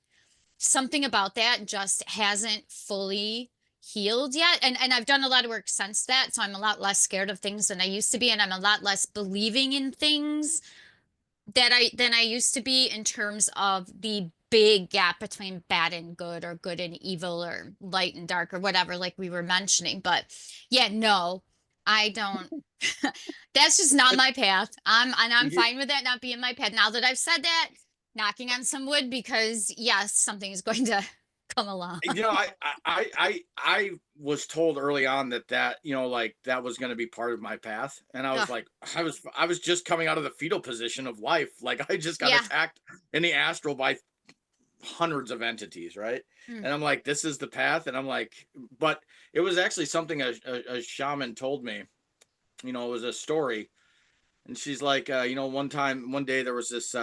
something about that just hasn't fully healed yet. And I've done a lot of work since that, so I'm a lot less scared of things than I used to be, and I'm a lot less believing in things that I than I used to be in terms of the big gap between bad and good or good and evil or light and dark or whatever like we were mentioning. But yeah, no, I don't. That's just not my path. I'm fine with that not being my path. Now that I've said that, knocking on some wood because yes, something is going to come along. I was told early on that like that was going to be part of my path, and I was Ugh, like, I was just coming out of the fetal position of life, like I just got yeah. attacked in the astral by hundreds of entities, right? Mm. And I'm like, this is the path, and I'm like, but it was actually something a shaman told me. It was a story, and she's like, one day there was this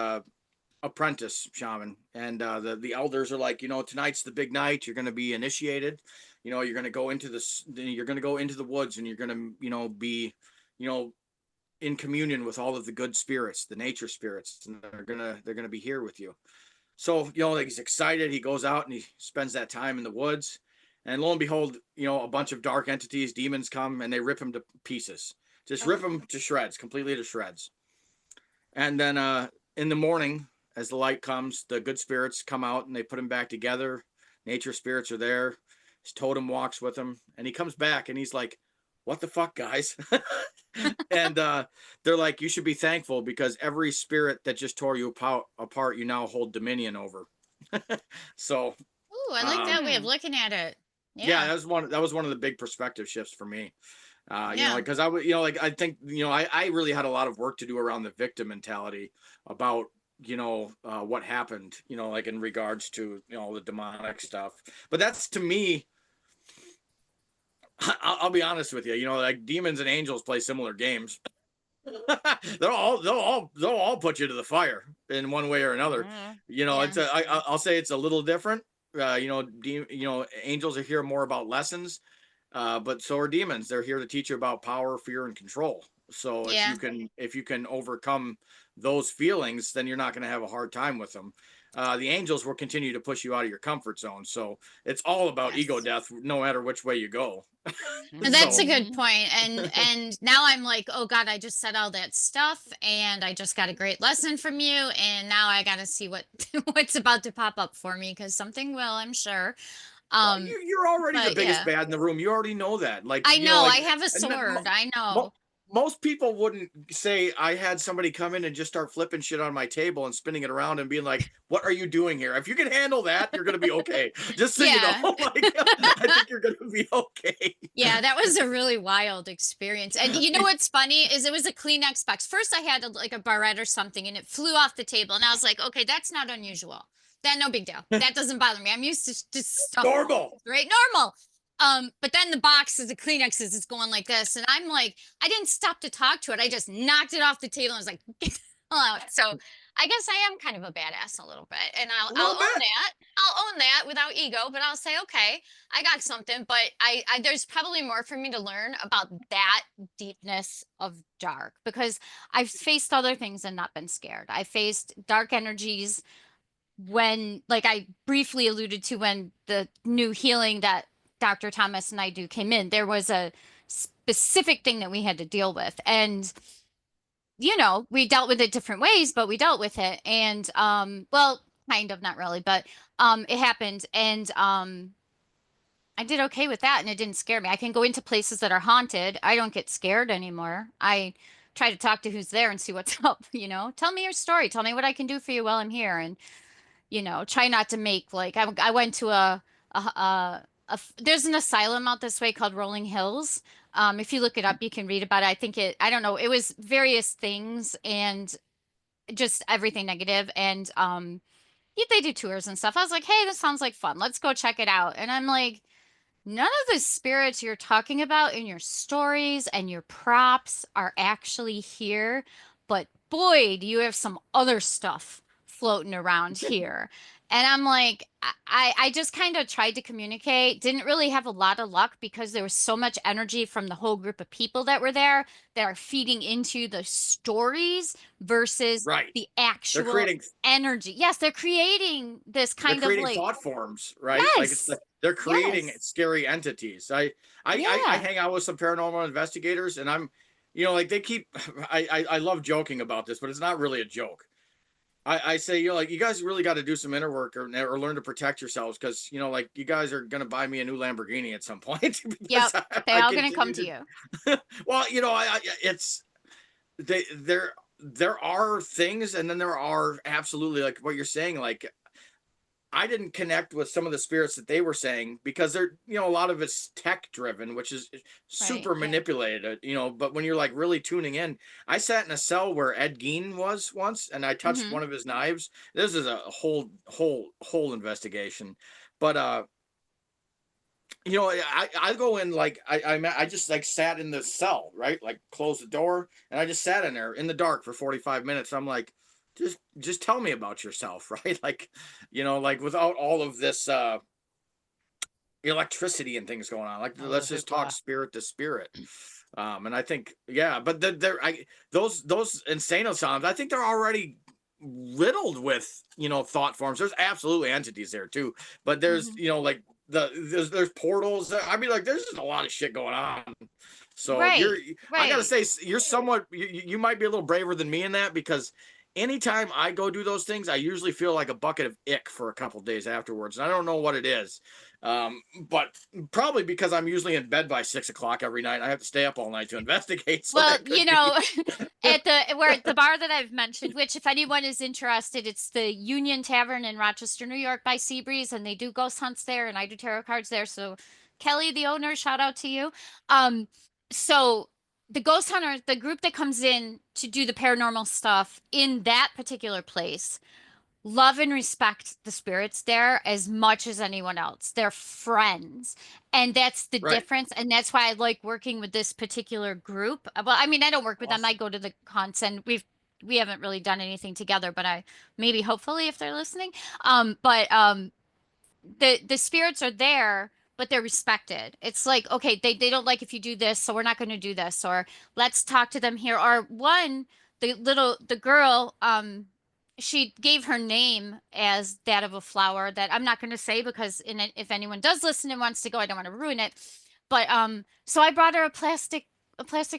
apprentice shaman, and the elders are like, tonight's the big night, you're going to be initiated, you're going to go into this, you're going to go into the woods, and you're going to be you know in communion with all of the good spirits, the nature spirits, and they're going to be here with you. So like he's excited, he goes out and he spends that time in the woods, and lo and behold, a bunch of dark entities, demons come, and they rip him to pieces, just Oh, rip him to shreds, completely to shreds. And then in the morning, as the light comes, the good spirits come out and they put him back together. Nature spirits are there. His totem walks with him, and he comes back and he's like, "What the fuck, guys?" And they're like, "You should be thankful because every spirit that just tore you apart, you now hold dominion over." So, ooh, I like that way of Hmm. looking at it. yeah, Yeah. that was one of the big perspective shifts for me. Yeah. because I would, like I think, I really had a lot of work to do around the victim mentality about, what happened, like in regards to, the demonic stuff. But that's to me, I'll be honest with you, like demons and angels play similar games. they'll all put you to the fire in one way or another. Mhm. Yeah. It's I'll say it's a little different. Angels are here more about lessons, but so are demons. They're here to teach you about power, fear, and control. So if Yeah. you can overcome those feelings, then you're not going to have a hard time with them. The angels will continue to push you out of your comfort zone. So it's all about ego Yes. death, no matter which way you go. And that's So a good Mhm. point. And now I'm like, oh God, I just said all that stuff and I just got a great lesson from you. And now I gotta see what what's about to pop up for me because something will, I'm sure. Well, Um, you're already the but biggest yeah. bad in the room. You already know that. Like, I know I like have a and sword. I know. mo- most people wouldn't say I had somebody come in and just start flipping shit on my table and spinning it around and being like, "What are you doing here?" If you can handle that, you're gonna be okay. Just so you know, Yeah. like I think you're gonna be okay. Yeah, that was a really wild experience. And you know what's funny is it was a Kleenex box. First, I had like a barrette or something, and it flew off the table, and I was like, okay, that's not unusual. That no big deal. That doesn't bother me. I'm used to just stuff falling, Normal. right? Normal. But then the box of the Kleenexes is going like this, and I'm like, I didn't stop to talk to it. I just knocked it off the table and was like, get the hell out. So I guess I am kind of a badass a little bit, and A I'll little own bit. that. I'll own that without ego, but I'll say, okay, I got something, but I there's probably more for me to learn about that deepness of dark because I've faced other things and not been scared. I faced dark energies when, like I briefly alluded to when the new healing that Dr. Thomas and I do came in, there was a specific thing that we had to deal with. And we dealt with it different ways, but we dealt with it. And well, kind of not really, but it happened. And I did okay with that and it didn't scare me. I can go into places that are haunted. I don't get scared anymore. I try to talk to who's there and see what's up. Tell me your story. Tell me what I can do for you while I'm here. And, try not to make like I went to there's an asylum out this way called Rolling Hills. If you look it up, you can read about it. I don't know, it was various things and just everything negative. And yeah, they do tours and stuff. I was like, hey, this sounds like fun. Let's go check it out. And I'm like, none of the spirits you're talking about in your stories and your props are actually here, but boy, do you have some other stuff floating around here. And I'm like, I just kind of tried to communicate, didn't really have a lot of luck because there was so much energy from the whole group of people that were there that are feeding into the stories versus Right. the They're actual creating energy. Yes, they're creating this they're kind of creating like, thought forms, right? Like it's yes, they're creating yes, scary entities. I yeah. hang out with some paranormal investigators, and I'm, like they keep. I love joking about this, but it's not really a joke. I say, like you guys really got to do some inner work or learn to protect yourselves because like you guys are gonna buy me a new Lamborghini at some point because Yep, I they're all gonna come continue to you. to. Well, it's they there are things, and then there are absolutely like what you're saying, like I didn't connect with some of the spirits that they were saying because they're, a lot of it's tech driven, which is Right, super yeah. manipulated, but when you're like really tuning in, I sat in a cell where Ed Gein was once and I touched Hmm. one of his knives. This is a whole investigation. But I go in like I just like sat in the cell, right? Like closed the door and I just sat in there in the dark for 45 minutes. I'm like, just tell me about yourself, right? Like, like without all of this electricity and things going on. Like All the let's just talk hoopla. spirit to spirit. And I think, yeah, but those insane asylums, I think they're already riddled with thought forms. There's absolutely entities there too, but there's Hmm. like there's portals. I mean, like there's just a lot of shit going on. So Right, I gotta right. say, you're somewhat, you might be a little braver than me in that because anytime I go do those things, I usually feel like a bucket of ick for a couple days afterwards. And I don't know what it is. But probably because I'm usually in bed by 6 o'clock every night. I have to stay up all night to investigate. So Well, that could be. at the bar that I've mentioned, which if anyone is interested, it's the Union Tavern in Rochester, New York by Seabreeze, and they do ghost hunts there, and I do tarot cards there. So Kelly, the owner, shout out to you. Um, so the ghost hunter, the group that comes in to do the paranormal stuff in that particular place, love and respect the spirits there as much as anyone else. They're friends. And that's the Right. difference. And that's why I like working with this particular group. Well, I mean, I don't work with them. I Awesome. go to the cons and we haven't really done anything together, but I maybe hopefully if they're listening. But the spirits are there, but they're respected. It's like, okay, they don't like if you do this, so we're not going to do this, or let's talk to them here. Or one, the girl, she gave her name as that of a flower that I'm not going to say because if anyone does listen and wants to go, I don't want to ruin it. But so I brought her a plastic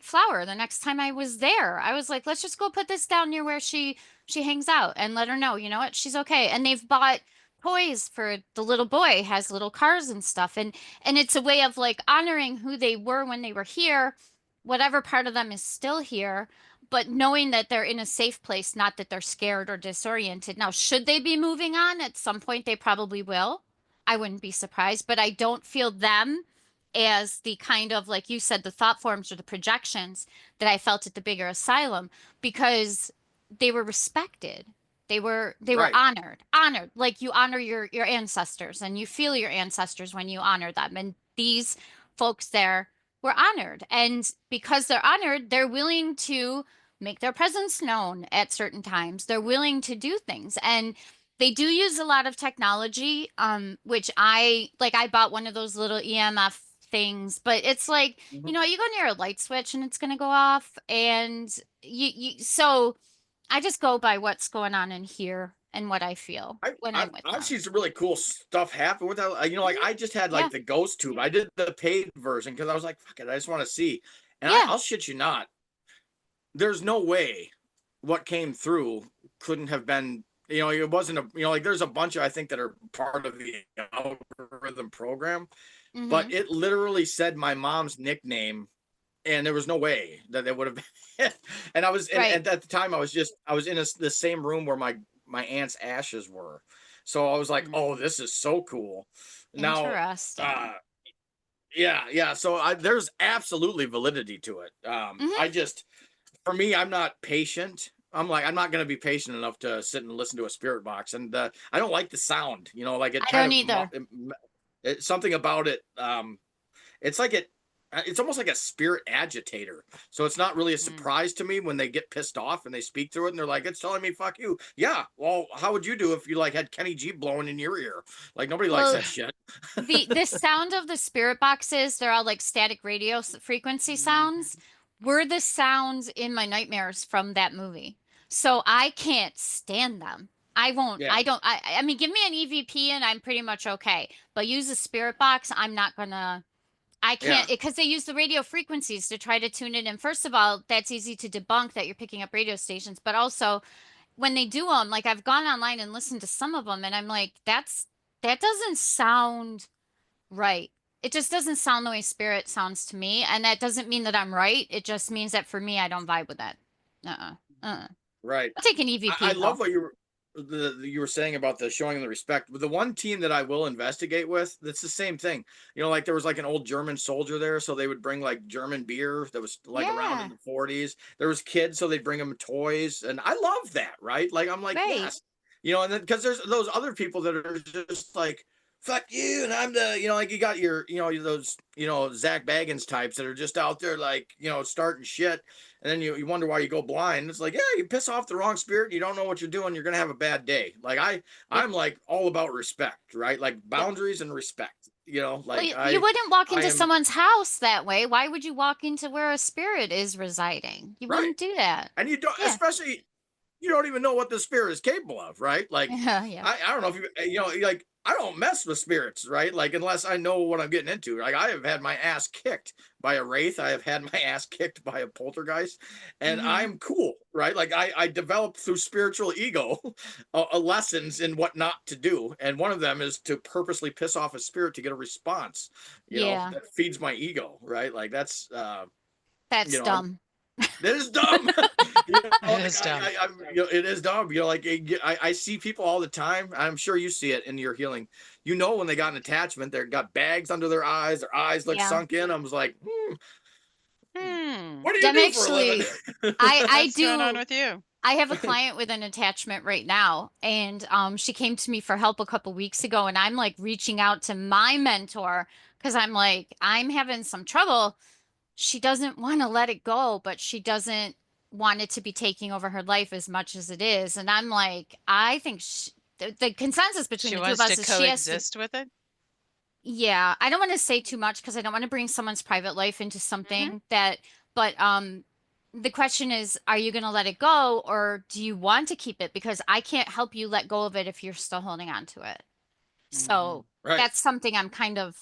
flower the next time I was there. I was like, let's just go put this down near where she hangs out and let her know, you know what, she's okay. And they've bought toys for the little boy, has little cars and stuff, and it's a way of like honoring who they were when they were here, whatever part of them is still here, but knowing that they're in a safe place, not that they're scared or disoriented. Now, should they be moving on at some point, they probably will. I wouldn't be surprised, but I don't feel them as the kind of, like you said, the thought forms or the projections that I felt at the bigger asylum, because they were respected. They were Right. honored like you honor your ancestors, and you feel your ancestors when you honor them. And these folks there were honored, and because they're honored, they're willing to make their presence known at certain times. They're willing to do things, and they do use a lot of technology, which I bought one of those little EMF things, but it's like, Mhm. you go near a light switch and it's going to go off, and so I just go by what's going on in here and what I feel when I'm with I've them. seen some really cool stuff happen with that. Like Mhm. I just had Yeah. like the ghost tube. I did the paid version because I was like, fuck it, I just want to see. And Yeah. I'll shit you not, there's no way what came through couldn't have been, it wasn't a, like there's a bunch of, I think, that are part of the algorithm program, but Hmm. it literally said my mom's nickname, and there was no way that it would have been. And I was, Right. and at the time I was in the same room where my aunt's ashes were. So I was like, oh, Mm. this is so cool. Now, Interesting. uh, yeah. So there's absolutely validity to it. I Hmm. just, for me, I'm not patient. I'm not going to be patient enough to sit and listen to a spirit box, and I don't like the sound. Like it I kind don't of either. something about it. It's like it's almost like a spirit agitator. So it's not really a Mm. surprise to me when they get pissed off and they speak through it and they're like, it's telling me fuck you. Yeah. Well, how would you do if you like had Kenny G blowing in your ear? Like nobody likes Well, that shit. the sound of the spirit boxes, they're all like static radio frequency sounds, were the sounds in my nightmares from that movie. So I can't stand them. I won't, Yeah. I don't, I mean, give me an EVP and I'm pretty much okay. But use a spirit box, I'm not gonna, I Yeah. can't, because they use the radio frequencies to try to tune it in. First of all, that's easy to debunk that you're picking up radio stations, but also when they do them, like I've gone online and listened to some of them and I'm like, that doesn't sound right. It just doesn't sound the way spirit sounds to me. And that doesn't mean that I'm right. It just means that for me, I don't vibe with that. Uh-uh. Uh-uh. Right. I'll take an I EVP love though. what you were saying about the showing them the respect. With the one team that I will investigate with, that's the same thing. Like there was like an old German soldier there, so they would bring like German beer that was like around in Yeah. the 40s. There was kids, so they'd bring them toys, and I love that, right? Like I'm like, Right. yes, and then because there's those other people that are just like, fuck you, and I'm the, like you got your, those, Zach Baggins types that are just out there like, starting shit, and then you wonder why you go blind. It's like, yeah, you piss off the wrong spirit, you don't know what you're doing, you're gonna have a bad day. Like Yep. I'm like all about respect, right? Like Yep. boundaries and respect. Well, Like you wouldn't walk I into am someone's house that way. Why would you walk into where a spirit is residing? You right. wouldn't do that. And you don't, Yeah. especially, you don't even know what the spirit is capable of, right? Like Yeah. Yeah. I don't know if like I don't mess with spirits, right? Like unless I know what I'm getting into. Like I have had my ass kicked by a wraith, I have had my ass kicked by a poltergeist, and Hmm. I'm cool, right? Like I developed through spiritual ego lessons in what not to do, and one of them is to purposely piss off a spirit to get a response, Yeah. that feeds my ego, right? Like that's That's I'm dumb. that is dumb. It Like is dumb. it is dumb. Like I see people all the time. I'm sure you see it in your healing. When they got an attachment, they got bags under their eyes look Yeah. sunk in. I was like, Hmm. What do you I'm do for a living? actually, I What's going on do. with you? I have a client with an attachment right now, and she came to me for help a couple weeks ago, and I'm like reaching out to my mentor because I'm like, I'm having some trouble. She doesn't want to let it go, but she doesn't want it to be taking over her life as much as it is. And I'm like, I think the consensus between She the two of wants us to is she has to. coexist with it? Yeah, I don't want to say too much because I don't want to bring someone's private life into Mhm. something that, but the question is, are you going to let it go or do you want to keep it? Because I can't help you let go of it if you're still holding on to it. Mhm. So Right. that's something I'm kind of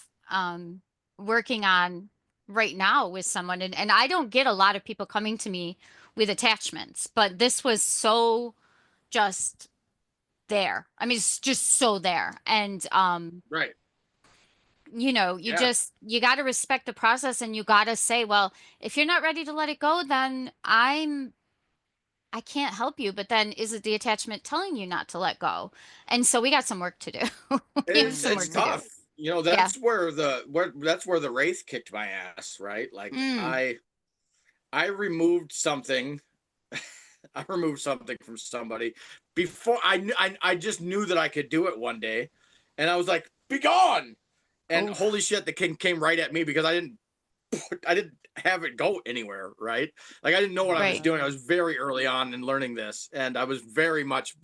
working on right now with someone. And I don't get a lot of people coming to me with attachments, but this was so just there. I mean, it's just so there. And Right. you know, Yeah. you got to respect the process and you got to say, well, if you're not ready to let it go, then I can't help you. But then is it the attachment telling you not to let go? And so we got some work to do. We have some It's work to do. tough. You know, Yeah. that's where the wraith kicked my ass, right? Like Mm. I removed something. I removed something from somebody before I just knew that I could do it one day, and I was like, "Be gone!" And Oof. holy shit, the king came right at me because I didn't have it go anywhere, right? Like I didn't know what I was Right. doing. I was very early on in learning this, and I was very much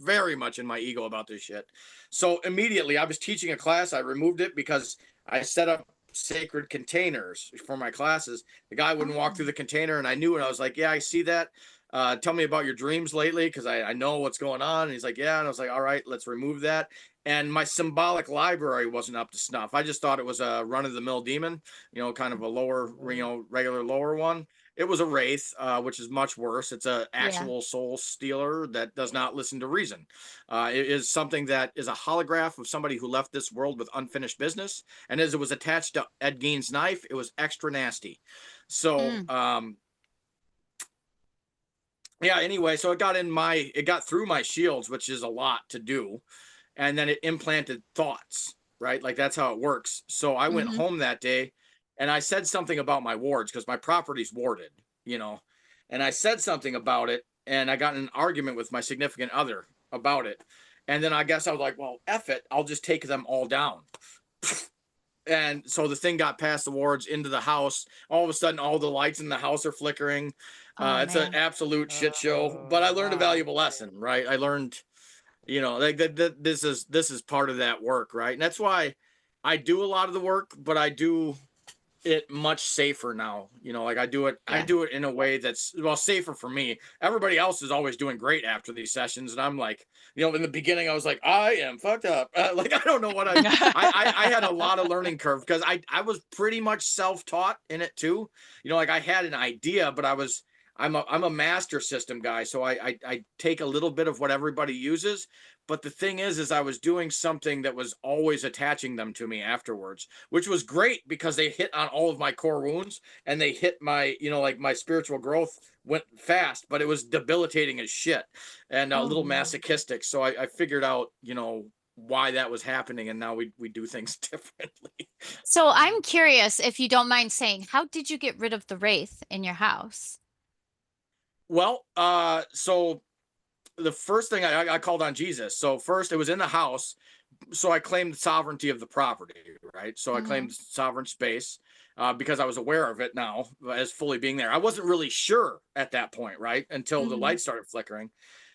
in my ego about this shit. So immediately, I was teaching a class. I removed it because I set up sacred containers for my classes. The guy wouldn't walk Oh. through the container, and I knew, and I was like, "Yeah, I see that. Tell me about your dreams lately, because I know what's going on." And he's like, "Yeah," and I was like, "All right, let's remove that." And my symbolic library wasn't up to snuff. I just thought it was a run of the mill demon, kind of a lower, regular lower one. It was a wraith, which is much worse. It's a Yeah. actual soul stealer that does not listen to reason. It is something that is a holograph of somebody who left this world with unfinished business. And as it was attached to Ed Gein's knife, it was extra nasty. So, Mm. yeah. Anyway, so it got through my shields, which is a lot to do, and then it implanted thoughts, right? Like that's how it works. So I went Mm-hmm. home that day and I said something about my wards because my property's warded, you know, and I said something about it and I got in an argument with my significant other about it. And then I guess I was like, well, F it, I'll just take them all down. And so the thing got past the wards into the house. All of a sudden, all the lights in the house are flickering. Oh It's an man. absolute shit show. Oh, But I learned a wow. valuable lesson, right? I learned, like this is part of that work, right? And that's why I do a lot of the work, but I do it much safer now. Like I Yeah. do it in a way that's, well, safer for me. Everybody else is always doing great after these sessions, and I'm like, in the beginning I was like, I am fucked up. Like I don't know what I had a lot of learning curve because I was pretty much self-taught in it too. Like I had an idea, but I'm a master system guy, so I take a little bit of what everybody uses. But the thing is I was doing something that was always attaching them to me afterwards, which was great because they hit on all of my core wounds and they hit my, like my spiritual growth went fast, but it was debilitating as shit and a Oh little man. masochistic. So I figured out, why that was happening, and now we do things differently. So I'm curious if you don't mind saying, how did you get rid of the wraith in your house? Well, so the first thing I called on Jesus. So first it was in the house, so I claimed the sovereignty of the property, right? So I Mm-hmm. claimed sovereign space because I was aware of it now as fully being there. I wasn't really sure at that point, right? Until the Mm-hmm. lights started flickering.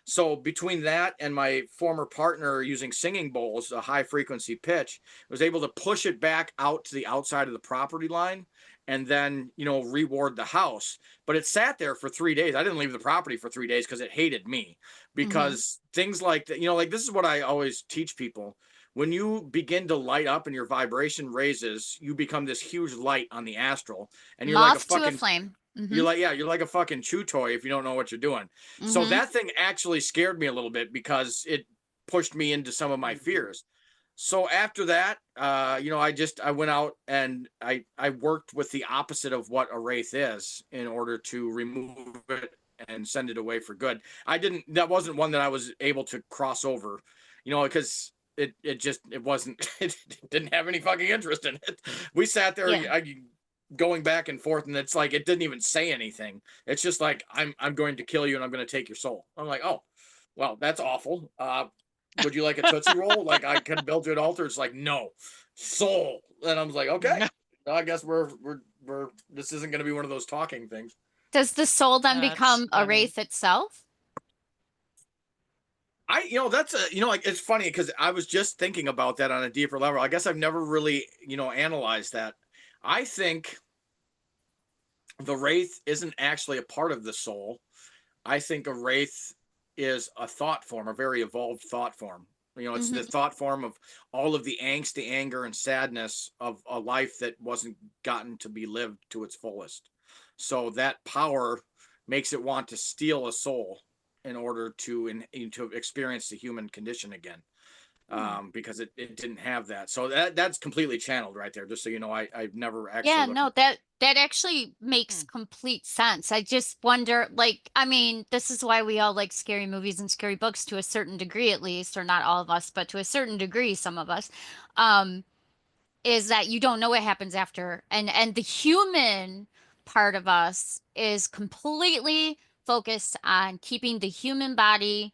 So between that and my former partner using singing bowls, a high frequency pitch, I was able to push it back out to the outside of the property line and then, reward the house. But it sat there for 3 days. I didn't leave the property for 3 days because it hated me. Mm-hmm. Because things like that, like this is what I always teach people. When you begin to light up and your vibration raises, you become this huge light on the astral, and Moth to a flame. Mm-hmm. you're like a fucking chew toy if you don't know what you're doing. So Mm-hmm. that thing actually scared me a little bit because it pushed me into some of my fears. So after that, I went out and I worked with the opposite of what a wraith is in order to remove it and send it away for good. That wasn't one that I was able to cross over, because it wasn't, it didn't have any fucking interest in it. We sat there, Yeah. going back and forth, and it's like it didn't even say anything. It's just like I'm going to kill you and I'm going to take your soul. I'm like, oh, well, that's awful. Would you like a Tootsie Roll? Like I can build you an altar. It's like, no, soul. And I was like, okay, I guess we're this isn't going to be one of those talking things. Does the soul then That's become a funny. wraith itself? That's like it's funny because I was just thinking about that on a deeper level. I guess I've never really, analyzed that. I think the wraith isn't actually a part of the soul. I think a wraith is a thought form, a very evolved thought form. It's the Mm-hmm. thought form of all of the angst, the anger, and sadness of a life that wasn't gotten to be lived to its fullest. So that power makes it want to steal a soul in order to experience the human condition again, Hmm. because it didn't have that. So that's completely channeled right there. Just so you know, I've never actually Yeah, looked no, at. that actually makes Hmm. complete sense. I just wonder, like, I mean, this is why we all like scary movies and scary books to a certain degree, at least, or not all of us, but to a certain degree, some of us, um, is that you don't know what happens after. And the human part of us is completely focused on keeping the human body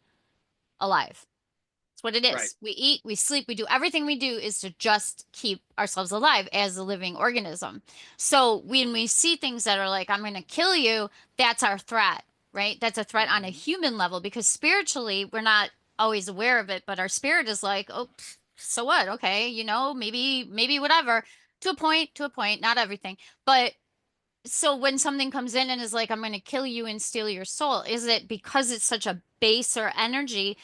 alive. It's what it Right. is. We eat, we sleep, we do everything we do is to just keep ourselves alive as a living organism. So when we see things that are like, I'm going to kill you, that's our threat, right? That's a threat on a Hmm. human level because spiritually, we're not always aware of it, but our spirit is like, oh, so what? Okay, maybe whatever. To a point, not everything. But so when something comes in and is like, I'm going to kill you and steal your soul, is it because it's such a baser energy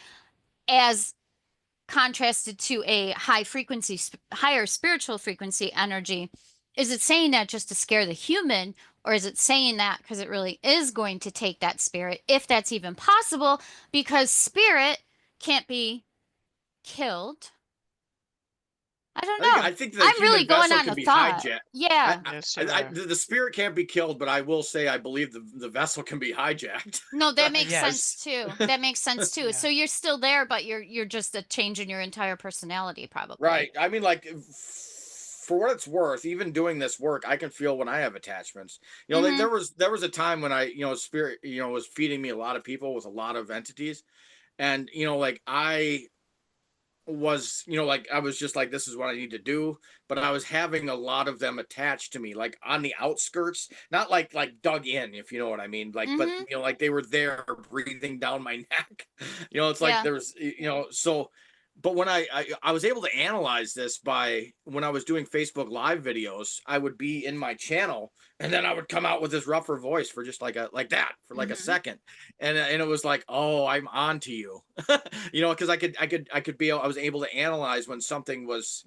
as contrasted to a higher spiritual frequency energy? Is it saying that just to scare the human, or is it saying that because it really is going to take that spirit, if that's even possible, because spirit can't be killed? I don't know. I think the I'm really human going vessel on can a be thought. hijacked. Yeah. Yes, you are. The spirit can't be killed, but I will say I believe the vessel can be hijacked. No, that makes sense Yes. too. That makes sense too. Yeah. So you're still there, but you're just a change in your entire personality, Right. probably. I mean, like, for what it's worth, even doing this work, I can feel when I have attachments. Like Mm-hmm. there was a time when spirit, was feeding me a lot of people with a lot of entities, and like I was just like, this is what I need to do, but I was having a lot of them attached to me, like on the outskirts, not like dug in, if you know what I mean, like, but Mm-hmm. like they were there breathing down my neck. It's like Yeah. there's, so. But when I was able to analyze this by when I was doing Facebook live videos, I would be in my channel and then I would come out with this rougher voice for just like that for like a Mm-hmm. second, and it was like, oh, I'm on to you. Because I was able to analyze when something was,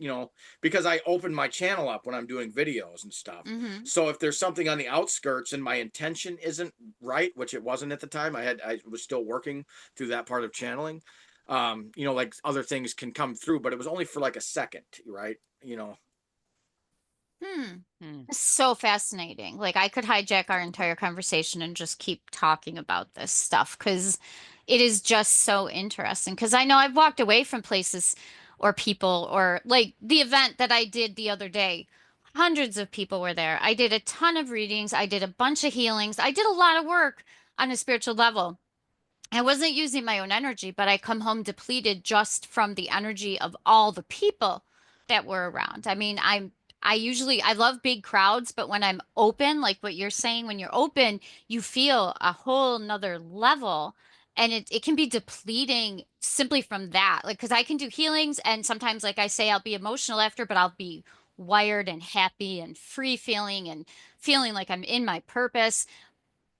because I open my channel up when I'm doing videos and stuff. Mm-hmm. So if there's something on the outskirts and my intention isn't right, which it wasn't at the time, I was still working through that part of channeling. Like other things can come through, but it was only for like a second, right? Hmm. Hmm. So fascinating. Like I could hijack our entire conversation and just keep talking about this stuff because it is just so interesting. Because I know I've walked away from places or people or like the event that I did the other day. Hundreds of people were there. I did a ton of readings. I did a bunch of healings. I did a lot of work on a spiritual level. I wasn't using my own energy, but I come home depleted just from the energy of all the people that were around. I mean, I love big crowds, but when I'm open, like what you're saying, when you're open, you feel a whole nother level. And it can be depleting simply from that. Like, because I can do healings, and sometimes, like I say, I'll be emotional after, but I'll be wired and happy and free feeling and feeling like I'm in my purpose.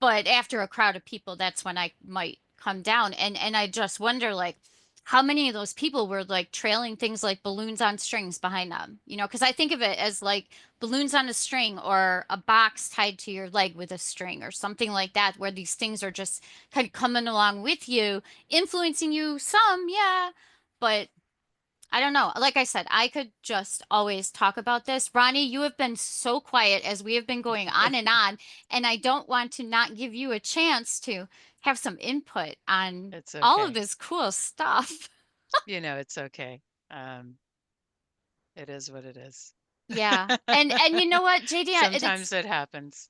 But after a crowd of people, that's when I might come down. And I just wonder like how many of those people were like trailing things like balloons on strings behind them, because I think of it as like balloons on a string or a box tied to your leg with a string or something like that, where these things are just kind of coming along with you, influencing you some, yeah, but I don't know. Like I said, I could just always talk about this. Ronnie, you have been so quiet as we have been going on, and I don't want to not give you a chance to have some input on It's all of okay. this cool stuff. It's okay. Um, it is what it is. Yeah. And you know what, JD, Sometimes it's it happens.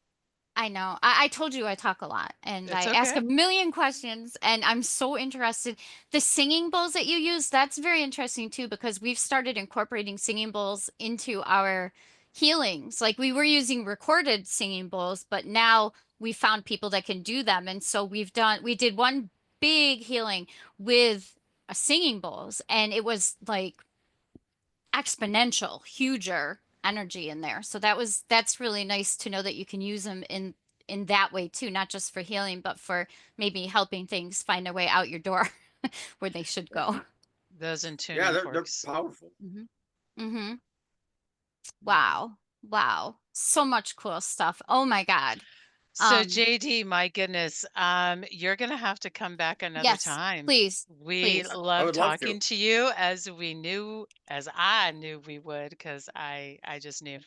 I know. I told you I talk a lot and I It's ask a okay. million questions and I'm so interested. The singing bowls that you use, that's very interesting too, because we've started incorporating singing bowls into our healings. Like we were using recorded singing bowls, but now we found people that can do them. And so we did one big healing with a singing bowls and it was like exponential, huger energy in there. So that's really nice to know that you can use them in that way too, not just for healing, but for maybe helping things find their way out your door where they should Yeah, go. Those and yeah, tuning they're forks. powerful. Hmm. Hmm. Wow. Wow. So much cool stuff. Oh my God. So Um, JD, my goodness, you're gonna have to come back another yes, time. please, We please. I love would love talking to. to you as I knew we would, because I just knew.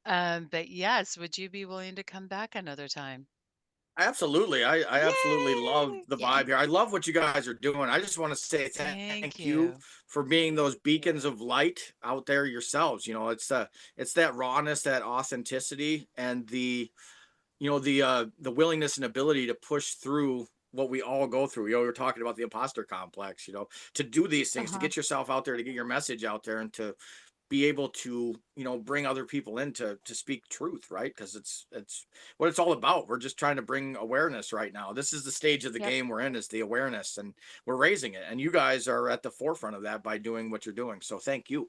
But yes, would you be willing to come back another time? Absolutely. I absolutely love Yay! the Yeah. vibe here. I love what you guys are doing. I just want to say Thank thank you you. for being those beacons of light out there yourselves. You know, it's that rawness, that authenticity, and the willingness and ability to push through what we all go through. You know, we are talking about the imposter complex, you know, to do these things, to Uh-huh. get yourself out there, to get your message out there, and to be able to, bring other people in to speak truth, right? Because it's what it's all about. We're just trying to bring awareness right now. This is the stage of the Yep. game we're in, is the awareness, and we're raising it, and you guys are at the forefront of that by doing what you're doing, so thank you.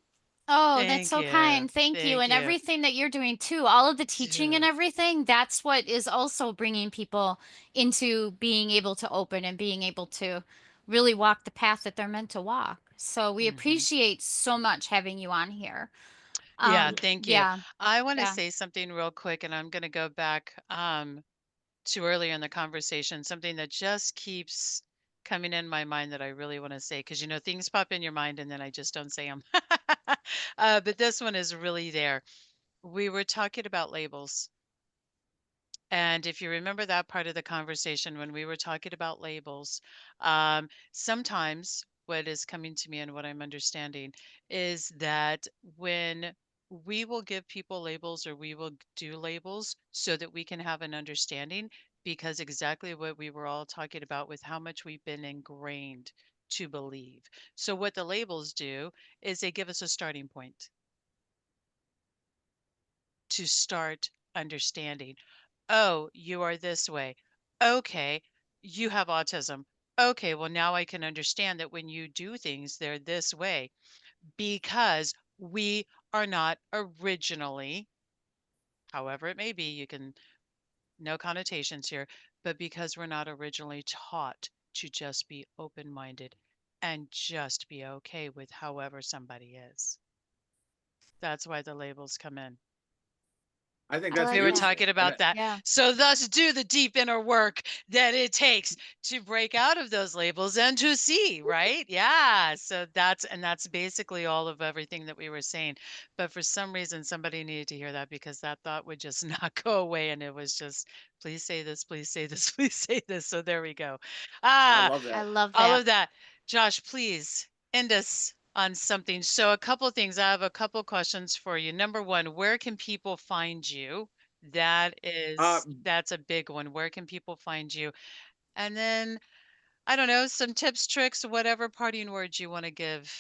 Oh, that's Thank so you. kind. Thank you. Thank And you. everything that you're doing too, all of the teaching and Dude. everything, that's what is also bringing people into being able to open and being able to really walk the path that they're meant to walk. So we Hmm. appreciate so much having you on here. Yeah, thank you. Yeah, I want to yeah. say something real quick, and I'm going to go back to earlier in the conversation, something that just keeps coming in my mind that I really want to say, because things pop in your mind and then I just don't say them. But this one is really there. We were talking about labels. And if you remember that part of the conversation when we were talking about labels, sometimes what is coming to me and what I'm understanding is that when we will give people labels or we will do labels so that we can have an understanding, because exactly what we were all talking about with how much we've been ingrained to believe. So, what the labels do is they give us a starting point to start understanding. Oh, you are this way. Okay, you have autism. Okay, well, now I can understand that when you do things, they're this way because we are not originally, however it may be, you can, no connotations here, but because we're not originally taught to just be open minded and just be okay with however somebody is. That's why the labels come in. I think I that's We like were that. beautiful, talking and about that. Yeah. So, thus, do the deep inner work that it takes to break out of those labels and to see, right? Yeah. So that's basically all of everything that we were saying. But for some reason, somebody needed to hear that because that thought would just not go away, and it was just, please say this, please say this, please say this. So there we go. I Ah, love I that. love all that. of that. Josh, please end us on something. So, a couple things. I have a couple questions for you. Number one, where can people find you? Uh, That's a big one. Where can people find you? And then, I don't know, some tips, tricks, whatever parting words you want to give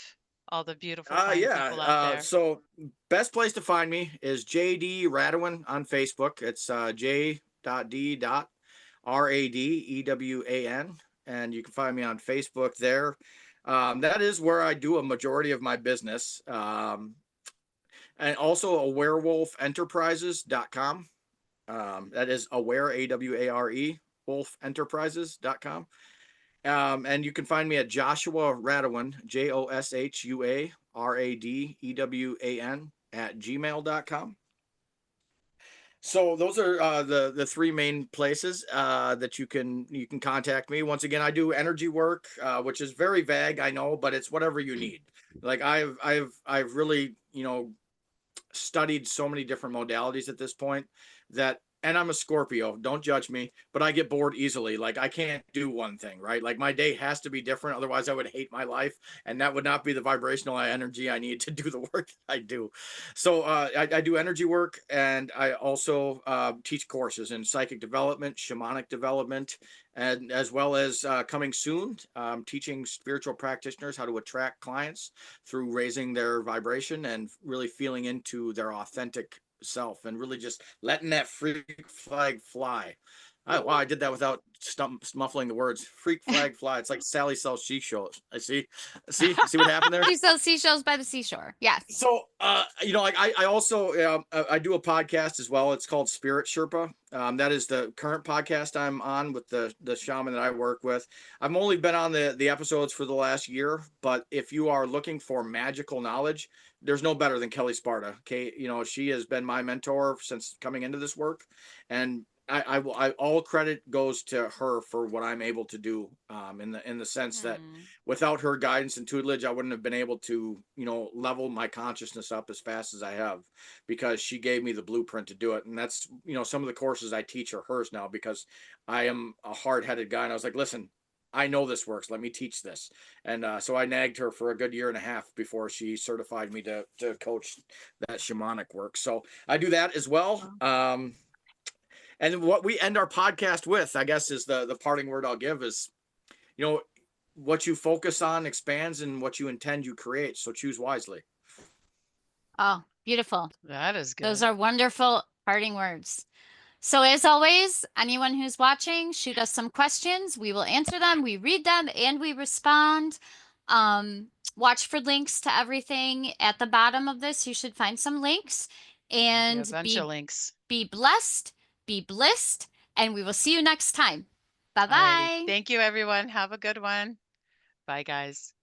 all the beautiful, fine yeah. people out there. So best place to find me is JD Radwan on Facebook. It's J.D. Radewan, and you can find me on Facebook there. That is where I do a majority of my business. And also a werewolfenterprises.com. That is aware, AWARE, wolfenterprises.com. And you can find me at Joshua Radawan, JOSHUARADEWAN at gmail.com. So those are the three main places that you can contact me. Once again, I do energy work, which is very vague, I know, but it's whatever you need. Like I've really studied so many different modalities at this point that and I'm a Scorpio. Don't judge me, but I get bored easily. Like I can't do one thing, right? Like my day has to be different. Otherwise, I would hate my life, and that would not be the vibrational energy I need to do the work I do. So I do energy work, and I also teach courses in psychic development, shamanic development, and as well as coming soon, teaching spiritual practitioners how to attract clients through raising their vibration and really feeling into their authentic self and really just letting that freak flag fly. Wow, I did that without muffling the words. Freak flag fly. It's like Sally sells seashells. I see what happened there. She sells seashells by the seashore. Yes. So, like I also I do a podcast as well. It's called Spirit Sherpa. That is the current podcast I'm on with the shaman that I work with. I've only been on the episodes for the last year, but if you are looking for magical knowledge, there's no better than Kelly Sparta. Okay, she has been my mentor since coming into this work, and I all credit goes to her for what I'm able to do. In the sense that without her guidance and tutelage, I wouldn't have been able to, level my consciousness up as fast as I have, because she gave me the blueprint to do it. And that's, some of the courses I teach are hers now, because I am a hard-headed guy. And I was like, listen, I know this works. Let me teach this. And so I nagged her for a good year and a half before she certified me to coach that shamanic work. So I do that as well. And what we end our podcast with, I guess, is the parting word I'll give is, what you focus on expands, and what you intend, you create. So choose wisely. Oh, beautiful. That is good. Those are wonderful parting words. So as always, anyone who's watching, shoot us some questions. We will answer them, we read them, and we respond. Watch for links to everything at the bottom of this. You should find some links. And a bunch of links. Be blessed, be blissed, and we will see you next time. Bye-bye. Thank you, everyone. Have a good one. Bye, guys.